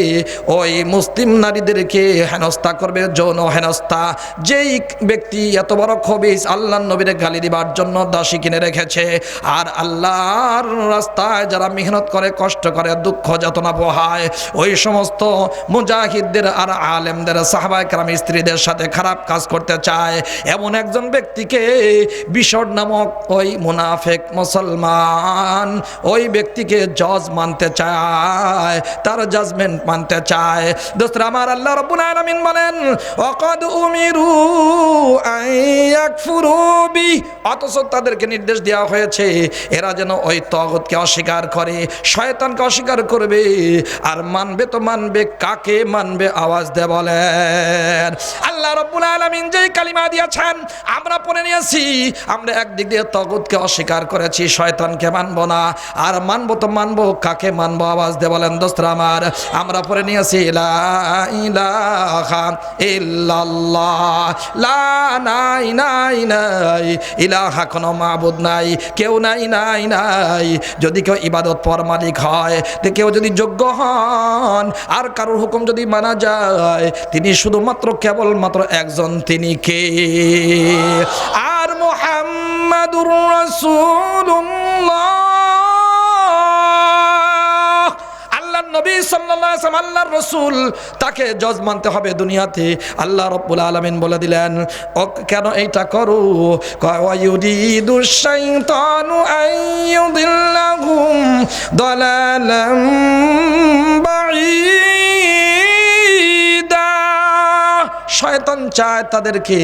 ওই মুসলিম নারীদেরকে হেনস্থা করবে, যৌন হেনস্থা। যেই ব্যক্তি এত বড় খবিস, আল্লাহর নবীরে গালি দিবার জন্য দাসী কিনে রেখেছে, আর আল্লাহর রাস্তায় যারা মেহনত করে, কষ্ট করে, দুঃখ যাতনা পোহায়, ওই সমস্ত মুজাহিদদের আর আলেমদের, সাহাবায়ে কেরাম স্বামী স্ত্রীদের সাথে খারাপ কাজ করতে চায়, এমন একজন ব্যক্তিকে বিশর নামক ওই মুনাফিক মুসলমান ওই ব্যক্তিকে জজ মানতে চায়, তার জাজমেন্ট মানতে চায়। দোস্তরা আমার, আল্লাহ রাব্বুল আলামিন বলেন ওয়াকাদ উমিরু আন ইয়াকফুরু বি, অথচ তাদেরকে নির্দেশ দেওয়া হয়েছে এরা যেন ওই তাগুতকে অস্বীকার করে, শয়তানকে অস্বীকার করবে। আর মানবে তো মানবে, কাকে মানবে আওয়াজ দিয়ে বলেন। আল্লাহ রাব্বুল আলামিন যেই কালিমা দিয়েছেন আমরা পড়ে নিয়েছি, আমরা একদিক দিয়ে তাগুতকে অস্বীকার করেছি, শয়তানকে মানবো না। আর মানবো তো মানবো, কাকে মানবো আওয়াজ দিয়ে বলেন। দোস্তরা আমার, আমরা পড়ে নিয়েছি লা ইলাহা ইল্লাল্লাহ, লা নাই নাই নাই, ইলাহা কোনো মাবুদ নাই, কেউ নাই নাই নাই। যদি কেউ ইবাদত পর মালিক হয়, তো কেউ যদি যোগ্য হন, আর কারোর হুকুম যদি মানা যায়, তিনি শুধুমাত্র কেবলমাত্র একজন, তিনি কে? আর মুহাম্মাদুর রাসূলুল্লাহ, আল্লাহর নবী সাল্লাল্লাহু আলাইহি ওয়াসাল্লাম আল্লাহর রাসূল, তাকে জজ মানতে হবে দুনিয়াতে। আল্লাহ রাব্বুল আলামিন বলে দিলেন ও কেন এইটা করো, ওয়ায়ুরিদু শাইতানু আইয়ুদিল্লাহুম দালালাম বাঈদা, শয়তান চায় তাদেরকে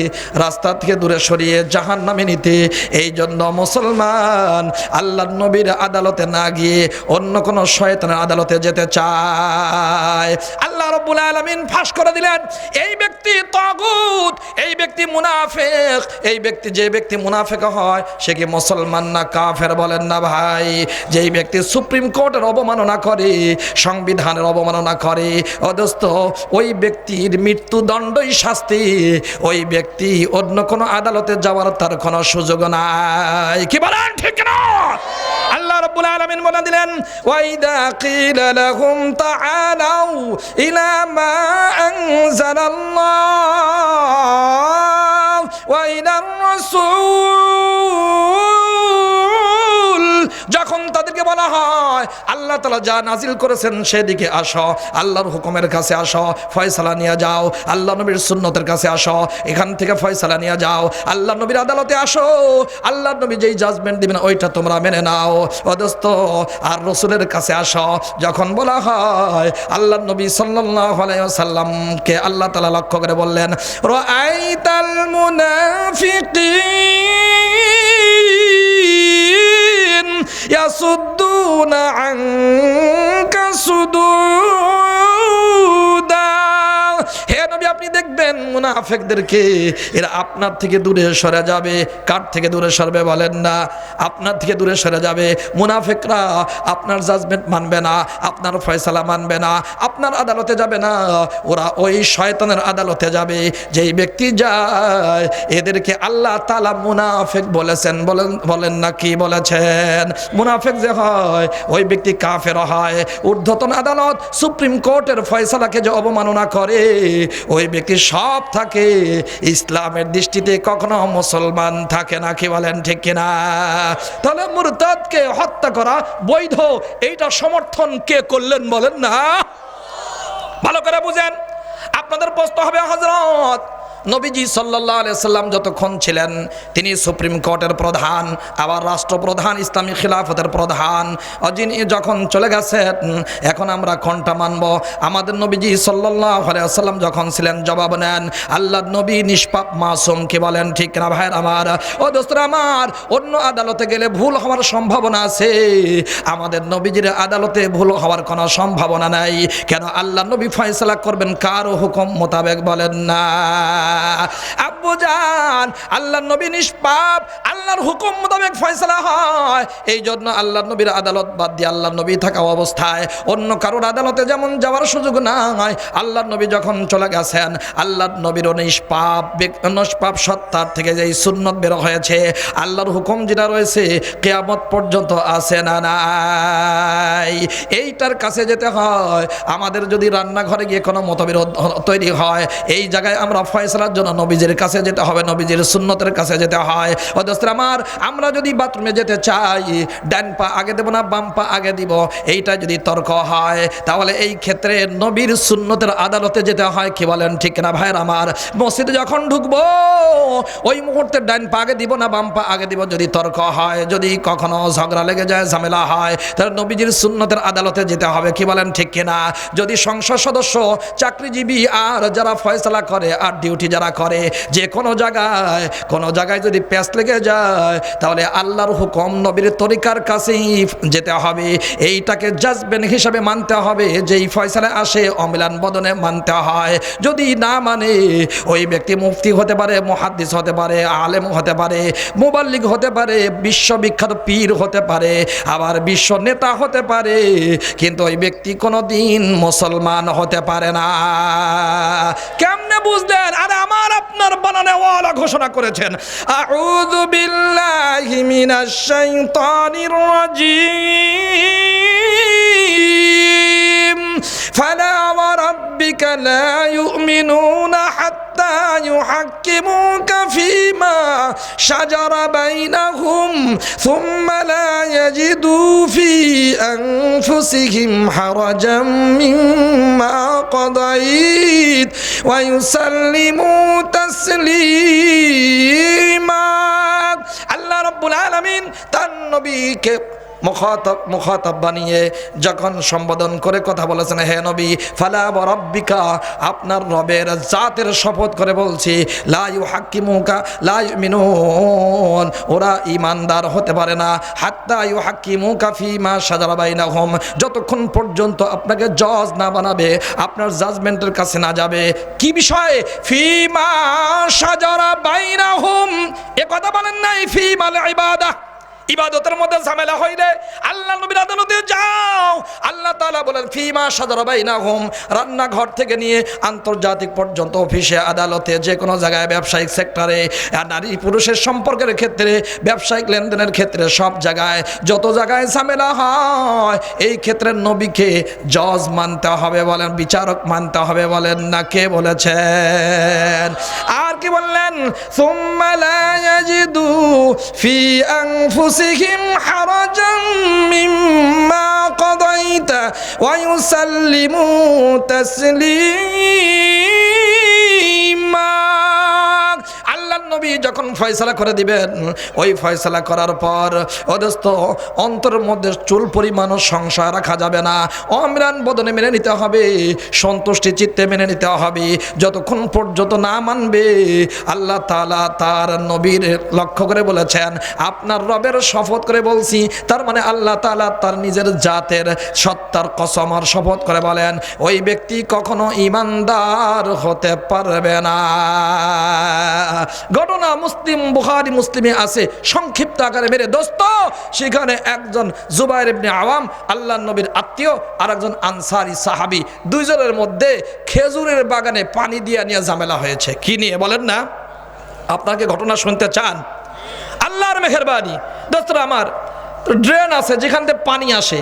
রাস্তা থেকে দূরে সরিয়ে জাহান্নামে নিতে। এই জন্য মুসলমান আল্লাহর নবীর আদালতে না গিয়ে অন্য কোন শয়তানের আদালতে যেতে চায়। আল্লাহ রাব্বুল আলামিন ফাঁস করে দিলেন এই ব্যক্তি তাগুত, এই ব্যক্তি মুনাফিক। এই ব্যক্তি, যে ব্যক্তি মুনাফিক হয় সে কি মুসলমান না কাফের বলেন না ভাই? যেই ব্যক্তি সুপ্রিম কোর্টের অবমাননা করে, সংবিধানের অবমাননা করে, ও দোস্ত, ওই ব্যক্তির মৃত্যুদণ্ডই শাস্তি। ওই ব্যক্তি অন্য কোনো আদালতে যাওয়ার তার কোনো সুযোগ নাই। কি বলেন ঠিক না? আল্লাহ রাব্বুল আলামিন বলে দিলেন ওয়াইদা কিলা লাহুম তাআলাউ ইলা মা আনজালাল্লাহ ওয়া ইলার রাসূল, যখন তাদেরকে বলা হয় আল্লাহ তাআলা যা নাজিল করেছেন সেদিকে আসো, আল্লাহর হুকুমের কাছে আসো, ফয়সালা নিয়ে যাও, আল্লাহ নবীর সুন্নতের কাছে আসো, এখান থেকে ফয়সালা নিয়ে যাও, আল্লাহ নবীর আদালতে আসো, আল্লাহ নবী যেই জাজমেন্ট দিবেন ওইটা তোমরা মেনে নাও। ও দোস্ত, আর রাসূলের কাছে আসো। যখন বলা হয় আল্লাহ নবী সাল্লাল্লাহু আলাইহি ওয়াসাল্লামকে আল্লাহ তাআলা লক্ষ্য করে বললেন রাআইতাল মুনাফিকিন ইয়াসুদ্দুনা আনকা সুদুদা, হে নবী আপনি দেখবেন মুনাফিকদেরকে, এরা আপনার থেকে দূরে সরে যাবে। কার থেকে দূরে সরবে বলেন না? আপনার থেকে দূরে সরে যাবে। মুনাফিকরা আপনার জাজমেন্ট মানবে না, আপনার ফয়সালা মানবে না, আপনার আদালতে যাবে না, ওরা ওই শয়তানের আদালতে যাবে। যেই ব্যক্তি যায় এদেরকে আল্লাহ তাআলা মুনাফিক বলেছেন। বলেন না কি বলেছেন? মুনাফিক যে হয় ওই ব্যক্তি কাফের হয়। ঊর্ধ্বতন আদালত সুপ্রিম কোর্টের ফয়সালাকে যে অবমাননা করে ওই ব্যক্তি সব থাকে, ইসলামের দৃষ্টিতে কখনো মুসলমান থাকে না। কি বলেন ঠিক কিনা? তাহলে মুরতাদকে হত্যা করা বৈধ, এইটা সমর্থন কে করলেন বলেন না? ভালো করে বুঝেন। আপনাদের প্রশ্ন হবে হযরত নবীজি সাল্লাল্লাহু আলাইহি সাল্লাম যতক্ষণ ছিলেন তিনি সুপ্রিম কোর্টের প্রধান, আবার রাষ্ট্রপ্রধান, ইসলামী খিলাফতের প্রধান। যিনি যখন চলে গেছেন এখন আমরা কোনটা মানব? আমাদের নবীজি সাল্লাল্লাহু আলাইহি সাল্লাম যখন ছিলেন জবাব নেন আল্লাহর নবী নিষ্পাপ মাসুম। কি বলেন ঠিক না ভাইয়ের আমার? ও দোস্তরা আমার, অন্য আদালতে গেলে ভুল হওয়ার সম্ভাবনা আছে, আমাদের নবীজির আদালতে ভুল হওয়ার কোনো সম্ভাবনা নাই। কেন? আল্লাহ নবী ফয়সালা করবেন কার হুকুম মোতাবেক বলেন না? আব্বু জান, আল্লাহর নবী নিষ্পাপ, আল্লাহর হুকুম মোতাবেক ফয়সালা হয়। এই জন্য আল্লাহর নবীর আদালত বাদ দিয়ে আল্লাহর নবী থাকা অবস্থায় অন্য কারোর আদালতে যেমন যাওয়ার সুযোগ নাই। আল্লাহর নবী যখন চলে গেছেন আল্লাহর নবীরও নিষ্পাপ সত্তার থেকে যেই সুন্নত বের হয়েছে, আল্লাহর হুকুম যেটা রয়েছে কিয়ামত পর্যন্ত আছে না নাই, এইটার কাছে যেতে হয়। আমাদের যদি রান্নাঘরে গিয়ে কোনো মতবিরোধ তৈরি হয়, এই জায়গায় আমরা ফয়সালার জন্য নবীজির কাছে কাছে যেতে হবে, নবীজির সুন্নতের কাছে যেতে হয়। ও দোস্তরা আমার, আমরা যদি বাথরুমে যেতে চাই ডান পা আগে দেব না বাম পা আগে দিব, এইটা যদি তর্ক হয় তাহলে এই ক্ষেত্রে নবীর সুন্নতের আদালতে যেতে হয়। কি বলেন ঠিক না ভাইয়ের আমার? মসজিদে যখন ঢুকবো ওই মুহূর্তে ডান পা আগে দিব না বাম পা আগে দিব যদি তর্ক হয়, যদি কখনো ঝগড়া লেগে যায়, ঝামেলা হয়, তাহলে নবীজির সুন্নতের আদালতে যেতে হবে। কি বলেন ঠিক কিনা? যদি সংসদ সদস্য, চাকরিজীবী আর যারা ফয়সালা করে আর ডিউটি যারা করে, যে কোনো জায়গায় যদি প্যাঁচ লেগে যায় তাহলে আল্লাহর হুকুম নবীর তরিকার কাছেই যেতে হবে। এইটাকে জাজমেন্ট হিসাবে মানতে হবে, যেই ফয়সালা আসে অমিলান বদনে মানতে হয়। যদি না মানে ওই ব্যক্তি মুফতি হতে পারে, মুহাদ্দিস হতে পারে, আলেম হতে পারে, মুবাল্লিগ হতে পারে, বিশ্ববিখ্যাত পীর হতে পারে, আবার বিশ্ব নেতা হতে পারে, কিন্তু ওই ব্যক্তি কোনোদিন মুসলমান হতে পারে না। কেমনে বুঝলেন? আরে আমার আপনার বানানে ওয়ালা ঘোষণা করেছেন, আউযু বিল্লাহি মিনাশ শাইতানির রাজিম, ফালা ওয়া রাব্বিকা লা ইউমিনুনা হাত্তা ইউহাক্কিমুকা ফীমা শাজারা বাইনাহুম সুম্মা লা ইয়াজিদু ফী আনফুসিহিম হারাজাম মিম্মা قضيت ويسلموا تسليما। আল্লাহ রাব্বুল আলামিন তার নবীকে মুখাতাব বানিয়ে যখন সম্বোধন করে কথা বলেছেন, হে নবী, ফালা ওয়া রাব্বিকা, আপনার রবের জাতের শপথ করে বলছি, লা ইউহাক্কিমুকা লা ইউমিনুন, ওরা ঈমানদার হতে পারে না, হাত্তা ইউহাক্কিমুকা ফীমা শাজারা বাইনাহুম, যতক্ষণ পর্যন্ত আপনাকে জজ না বানাবে, আপনার জাজমেন্টের কাছে না যাবে। কি বিষয়ে? ফীমা শাজারা বাইনাহুম, এ কথা বলেন নাই ফীমাল ইবাদাহ, ইবাদতের মধ্যে ঝামেলা হইলে আল্লাহ নবীর আদালতে যাও। আল্লাহ তাআলা বলেন ফীমা শাজারা বাইনাহুম, রান্নাঘর থেকে নিয়ে আন্তর্জাতিক পর্যন্ত, অফিসে, আদালতে, যে কোনো জায়গায়, ব্যবসায়িক সেক্টরে, নারী পুরুষের সম্পর্কের ক্ষেত্রে, ব্যবসায়িক লেনদেনের ক্ষেত্রে, সব জায়গায় যত জায়গায় ঝামেলা হয় এই ক্ষেত্রে নবীকে জজ মানতে হবে বলেন, বিচারক মানতে হবে বলেন না? কে বলেছেন? আর কি বললেন? সুম্মা লা ইয়াজিদু ফি আনফুসিহিম হারাজাম মিম্মা কাদাইতা ওয়া ইউসাল্লিমু তাসলিমা। আল্লাহর নবী যখন ফয়সালা করে দিবেন, ওই ফয়সালা করার পর অদস্ত অন্তরের মধ্যে চুল পরিমাণও সংশয় রাখা যাবে না, অমরান বদনে মেনে নিতে হবে, সন্তুষ্টি চিত্তে মেনে নিতে হবে। যতক্ষণ পর্যন্ত না মানবে, আল্লাহ তাআলা তার নবীর লক্ষ্য করে বলেছেন, আপনার রবের শপথ করে বলছি, তার মানে আল্লাহ তাআলা তার নিজের জাতের সত্তার কসম আর শপথ করে বলেন, ওই ব্যক্তি কখনো ঈমানদার হতে পারবে না। ঘটনা মুসলিম, বুখারী মুসলিমে আছে, সংক্ষিপ্ত আকারে মেরে দোস্ত, সেখানে একজন জুবাইর ইবনে আওয়াম, আল্লাহর নবীর আত্মীয়, আর একজন আনসারী সাহাবী, দুইজনের মধ্যে খেজুরের বাগানে পানি দিয়ে নিয়ে ঝামেলা হয়েছে। কি নিয়ে বলেন না? আপনাকে ঘটনা শুনতে চান? আল্লাহর মেহেরবানি দোস্তরা আমার, ড্রেন আছে যেখান থেকে পানি আসে,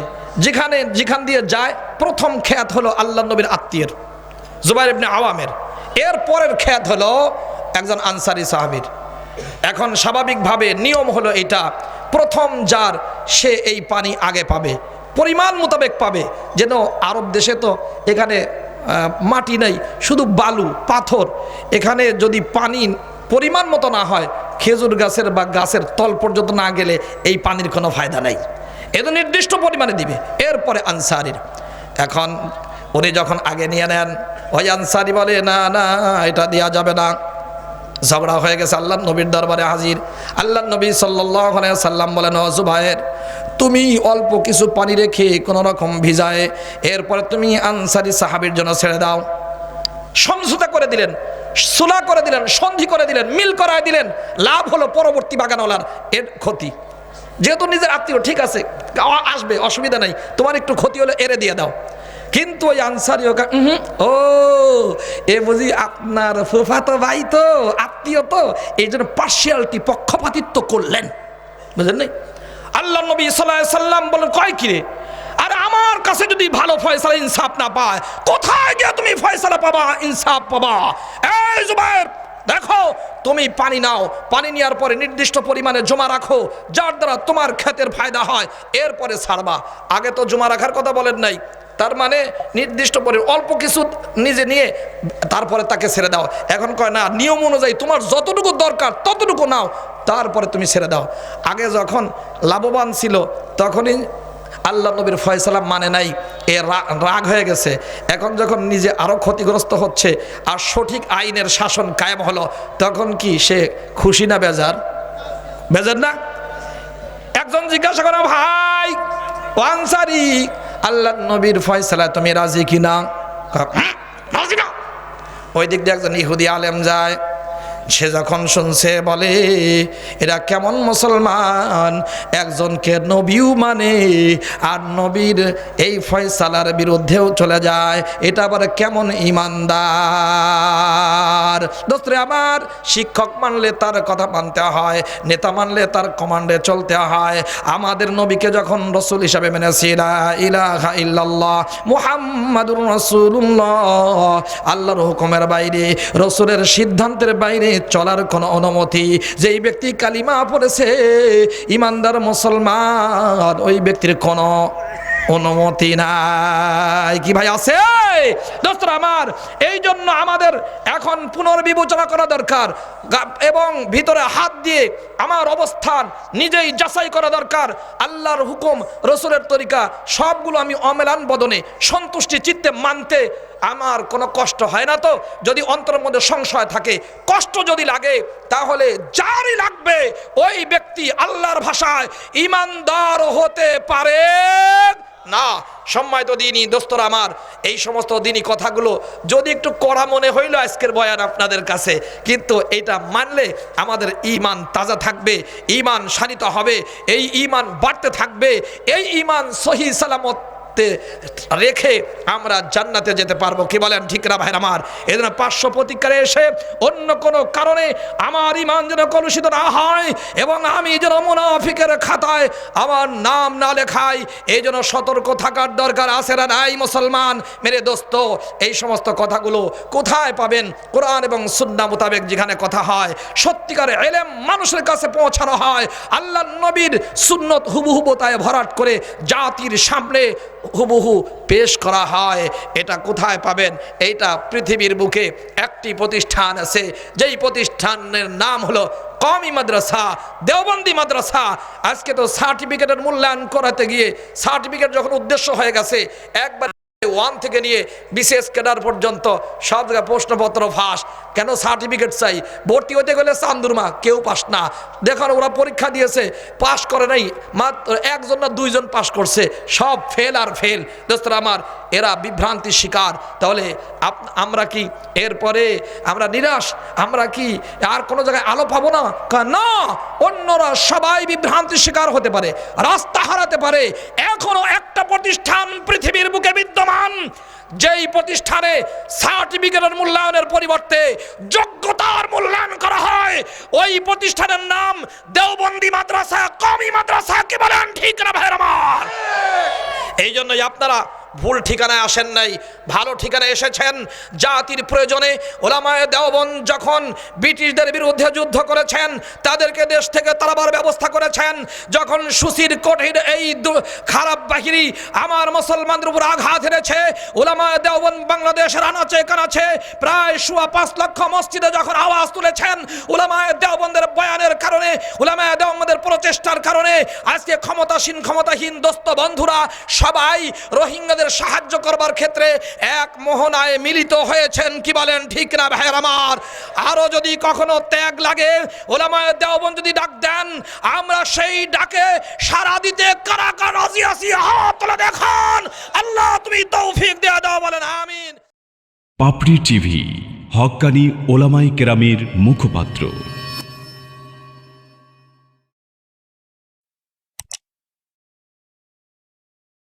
যেখান দিয়ে যায়, প্রথম খেত হলো আল্লাহর নবীর আত্মীয়ের জুবাইর ইবনে আওয়ামের, এর পরের খেত হলো একজন আনসারী সাহাবীর। এখন স্বাভাবিকভাবে নিয়ম হলো এটা, প্রথম যার সে এই পানি আগে পাবে, পরিমাণ মোতাবেক পাবে। যেন আরব দেশে তো এখানে মাটি নেই, শুধু বালু পাথর, এখানে যদি পানি পরিমাণ মতো না হয়, খেজুর গাছের বা গাছের তল পর্যন্ত না গেলে এই পানির কোনো ফায়দা নাই, এত নির্দিষ্ট পরিমাণে দিবে। এরপরে আনসারীর, এখন উনি যখন আগে নিয়ে নেন, ওই আনসারী বলে না না, এটা দেওয়া যাবে না। ঝগড়া হয়ে গেছে, আল্লাহর নবীর দরবারে হাজির। আল্লাহর নবী সাল্লাল্লাহু আলাইহি ওয়াসাল্লাম বলেন, ও জুবায়ের, তুমি অল্প কিছু পানি রেখে কোনো রকম ভিজায় এরপরে তুমি আনসারী সাহাবীর জন্য ছেড়ে দাও। সমঝোতা করে দিলেন, সুলা করে দিলেন, সন্ধি করে দিলেন, মিল করায় দিলেন। লাভ হলো পরবর্তী বাগানওয়ালার, এর ক্ষতি। যেহেতু নিজের আত্মীয়, ঠিক আছে আসবে, অসুবিধা নাই, তোমার একটু ক্ষতি হলে এরে দিয়ে দাও। কিন্তু ওই আনসারী ও এ বুঝি আপনার ফুফাতো ভাই তো, আত্মীয় তো, এই জন্য পার্সিয়ালিটি, পক্ষপাতিত্ব করলেন, বুঝলেন নাই? আল্লাহ নবী সাল্লাল্লাহু আলাইহি সাল্লাম বলেন, কয় কিরে, আরে আমার কাছে যদি ভালো ফয়সালা ইনসাফ না পায়, কোথায় গিয়ে তুমি ফয়সালা পাবা, ইনসাফ পাবা? এই জুবায়ের, দেখো তুমি পানি নাও, পানি নেওয়ার পরে নির্দিষ্ট পরিমাণে জমা রাখো, যার দ্বারা তোমার ক্ষেতের ফায়দা হয়, এরপরে ছাড়বা। আগে তো জমা রাখার কথা বলেন নাই, তার মানে নির্দিষ্ট অল্প কিছু নিজে নিয়ে তারপরে তাকে ছেড়ে দাও। এখন কয় না, নিয়ম অনুযায়ী তোমার যতটুকু দরকার ততটুকু নাও, তারপরে তুমি ছেড়ে দাও। আগে যখন লাভবান ছিল তখনই আল্লাহ নবীর ফয়সালা মানে নাই, এ রাগ হয়ে গেছে। এখন যখন নিজে আরো ক্ষতিগ্রস্ত হচ্ছে আর সঠিক আইনের শাসন কায়েম হলো, তখন কি সে খুশি না বেজার? বেজার না? একজন জিজ্ঞাসা করো, ভাই ও আনসারী, আল্লাহ নবীর ফয়সালা তুমি রাজি কিনা? রাজি না। ওই দিক দিয়ে একজন ইহুদি আলেম যায়, সে যখন শুনছে বলে এরা কেমন মুসলমান, একজনকে নবীও মানে আর নবীর এই ফয়সালার বিরুদ্ধেও চলে যায়, এটা আবার কেমন ইমানদার? দোস্ত আমার, শিক্ষক মানলে তার কথা মানতে হয়, নেতা মানলে তার কমান্ডে চলতে হয়। আমাদের নবীকে যখন রসুল হিসাবে মেনেছি, লা ইলাহা ইল্লাল্লাহ মুহাম্মাদুর রাসূলুল্লাহ, আল্লাহর হুকুমের বাইরে, রসুলের সিদ্ধান্তের বাইরে চলার কোনো অনুমতি, যেই ব্যক্তি কালিমা পড়েছে ইমানদার মুসলমান, ওই ব্যক্তির কোনো অনুমতি নাই। কি ভাই আছে? দোস্তরা আমার, এই জন্য আমাদের এখন পুনর্বিবেচনা করা দরকার এবং ভিতরে হাত দিয়ে আমার অবস্থান নিজেই যাচাই করা দরকার। আল্লাহর হুকুম, রসুলের তরিকা সবগুলো আমি অমেলান বদনে সন্তুষ্টি চিত্তে মানতে আমার কোনো কষ্ট হয় না। তো যদি অন্তরের মধ্যে সংশয় থাকে, কষ্ট যদি লাগে, তাহলে যারই লাগবে ওই ব্যক্তি আল্লাহর ভাষায় ইমানদার হতে পারে না। সম্মানিত দিনী দোস্তরা আমার, এই সমস্ত দিনী কথাগুলো যদি একটু কড়া মনে হইল আজকের বয়ান আপনাদের কাছে, কিন্তু এটা মানলে আমাদের ঈমান তাজা থাকবে, ঈমান শানিত হবে, এই ঈমান বাড়তে থাকবে, এই ঈমান সহি সালামত রেখে আমরা জান্নাতে যেতে পারবো। কি বলেন ঠিক না ভাইরা আমার? এজন্য 500 প্রতিকারে এসে অন্য কোনো কারণে আমার ঈমান যেন কলুষিত না হয় এবং আমি যেন মুনাফিকের খাতায় আমার নাম না লেখাই, এই জন্য সতর্ক থাকার দরকার আছে না নাই মুসলমান? মেরে দোস্ত, এই সমস্ত কথাগুলো কোথায় পাবেন? কোরআন এবং সুন্নাহ মোতাবেক যেখানে কথা হয়, সত্যিকারে ইলম মানুষের কাছে পৌঁছানো হয়, আল্লাহর নবীর সুন্নত হুবহু তায় ভরাট করে জাতির সামনে হুবহু পেশ করা হয়। এটা কোথায় পাবেন? এইটা পৃথিবীর বুকে একটি প্রতিষ্ঠান আছে, যেই প্রতিষ্ঠানের নাম হলো কওমি মাদ্রাসা, দেওবন্দি মাদ্রাসা। আজকে তো সার্টিফিকেটের মূল্যায়ন করাতে গিয়ে সার্টিফিকেট যখন উদ্দেশ্য হয়ে গেছে, একবার 1 থেকে নিয়ে বিশেষ ক্যাডার পর্যন্ত সব জায়গায় প্রশ্নপত্র ফাঁস। কেন সার্টিফিকেট চাই? ভর্তি হতে গেলে চান্দুরমা, কেউ পাস না। দেখুন ওরা পরীক্ষা দিয়েছে, পাস করে নাই, মাত্র 1 জন না 2 জন পাস করছে, সব ফেল আর ফেল। দোস্তরা আমার, এরা বিভ্রান্তির শিকার। তাহলে আমরা কি এরপরে আমরা নিরাশ? আমরা কি আর কোনো জায়গায় আলো পাবো না? না, অন্যরা সবাই বিভ্রান্তির শিকার হতে পারে, রাস্তা হারাতে পারে। এখনো একটা প্রতিষ্ঠান পৃথিবীর বুকে বিদ্যমান, যেই প্রতিষ্ঠানে সার্টিফিকেটের মূল্যায়নের পরিবর্তে যোগ্যতার মূল্যায়ন করা হয়, ওই প্রতিষ্ঠানের নাম দেওবন্দি মাদ্রাসা, কওমি মাদ্রাসা। কি বলেন ঠিক না ভাইরা আমার? এই জন্যই আপনারা ভুল ঠিকানায় আসেন নাই, ভালো ঠিকানায় এসেছেন। জাতির প্রয়োজনে ওলামায়ে দেওবন্দ যখন ব্রিটিশদের বিরুদ্ধে যুদ্ধ করেছেন, তাদেরকে দেশ থেকে তাড়াবার ব্যবস্থা করেছেন, যখন সুশীর কঠিন এই খারাপ বাহিনী আমার মুসলমানদের উপর আঘাত এনেছে, ওলামায়ে দেওবন্দ বাংলাদেশের আনাচে কানাচে প্রায় 5.25 লক্ষ মসজিদে যখন আওয়াজ তুলেছেন, ওলামায়ে দেওবন্দের বয়ানের কারণে, ওলামায়ে দেওবন্দের প্রচেষ্টার কারণে আজকে ক্ষমতাহীন দোস্ত বন্ধুরা সবাই রোহিঙ্গাদের সাহায্য করবার ক্ষেত্রে এক মোহনায় মিলিত হয়েছেন। কি বলেন ঠিক না ভাইরা আমার? আরো যদি কখনো ত্যাগ লাগে, ওলামায়ে দেওবন্দ যদি ডাক দেন, আমরা সেই ডাকে সাড়া দিতে কারা কারা রাজি আছি? হাত তুলে দেখান। আল্লাহ তুমি তৌফিক দিয়ে দাও, বলেন আমিন। পাপড়ি টিভি, হক্কানি ওলামায়ে কেরামের মুখপাত্র।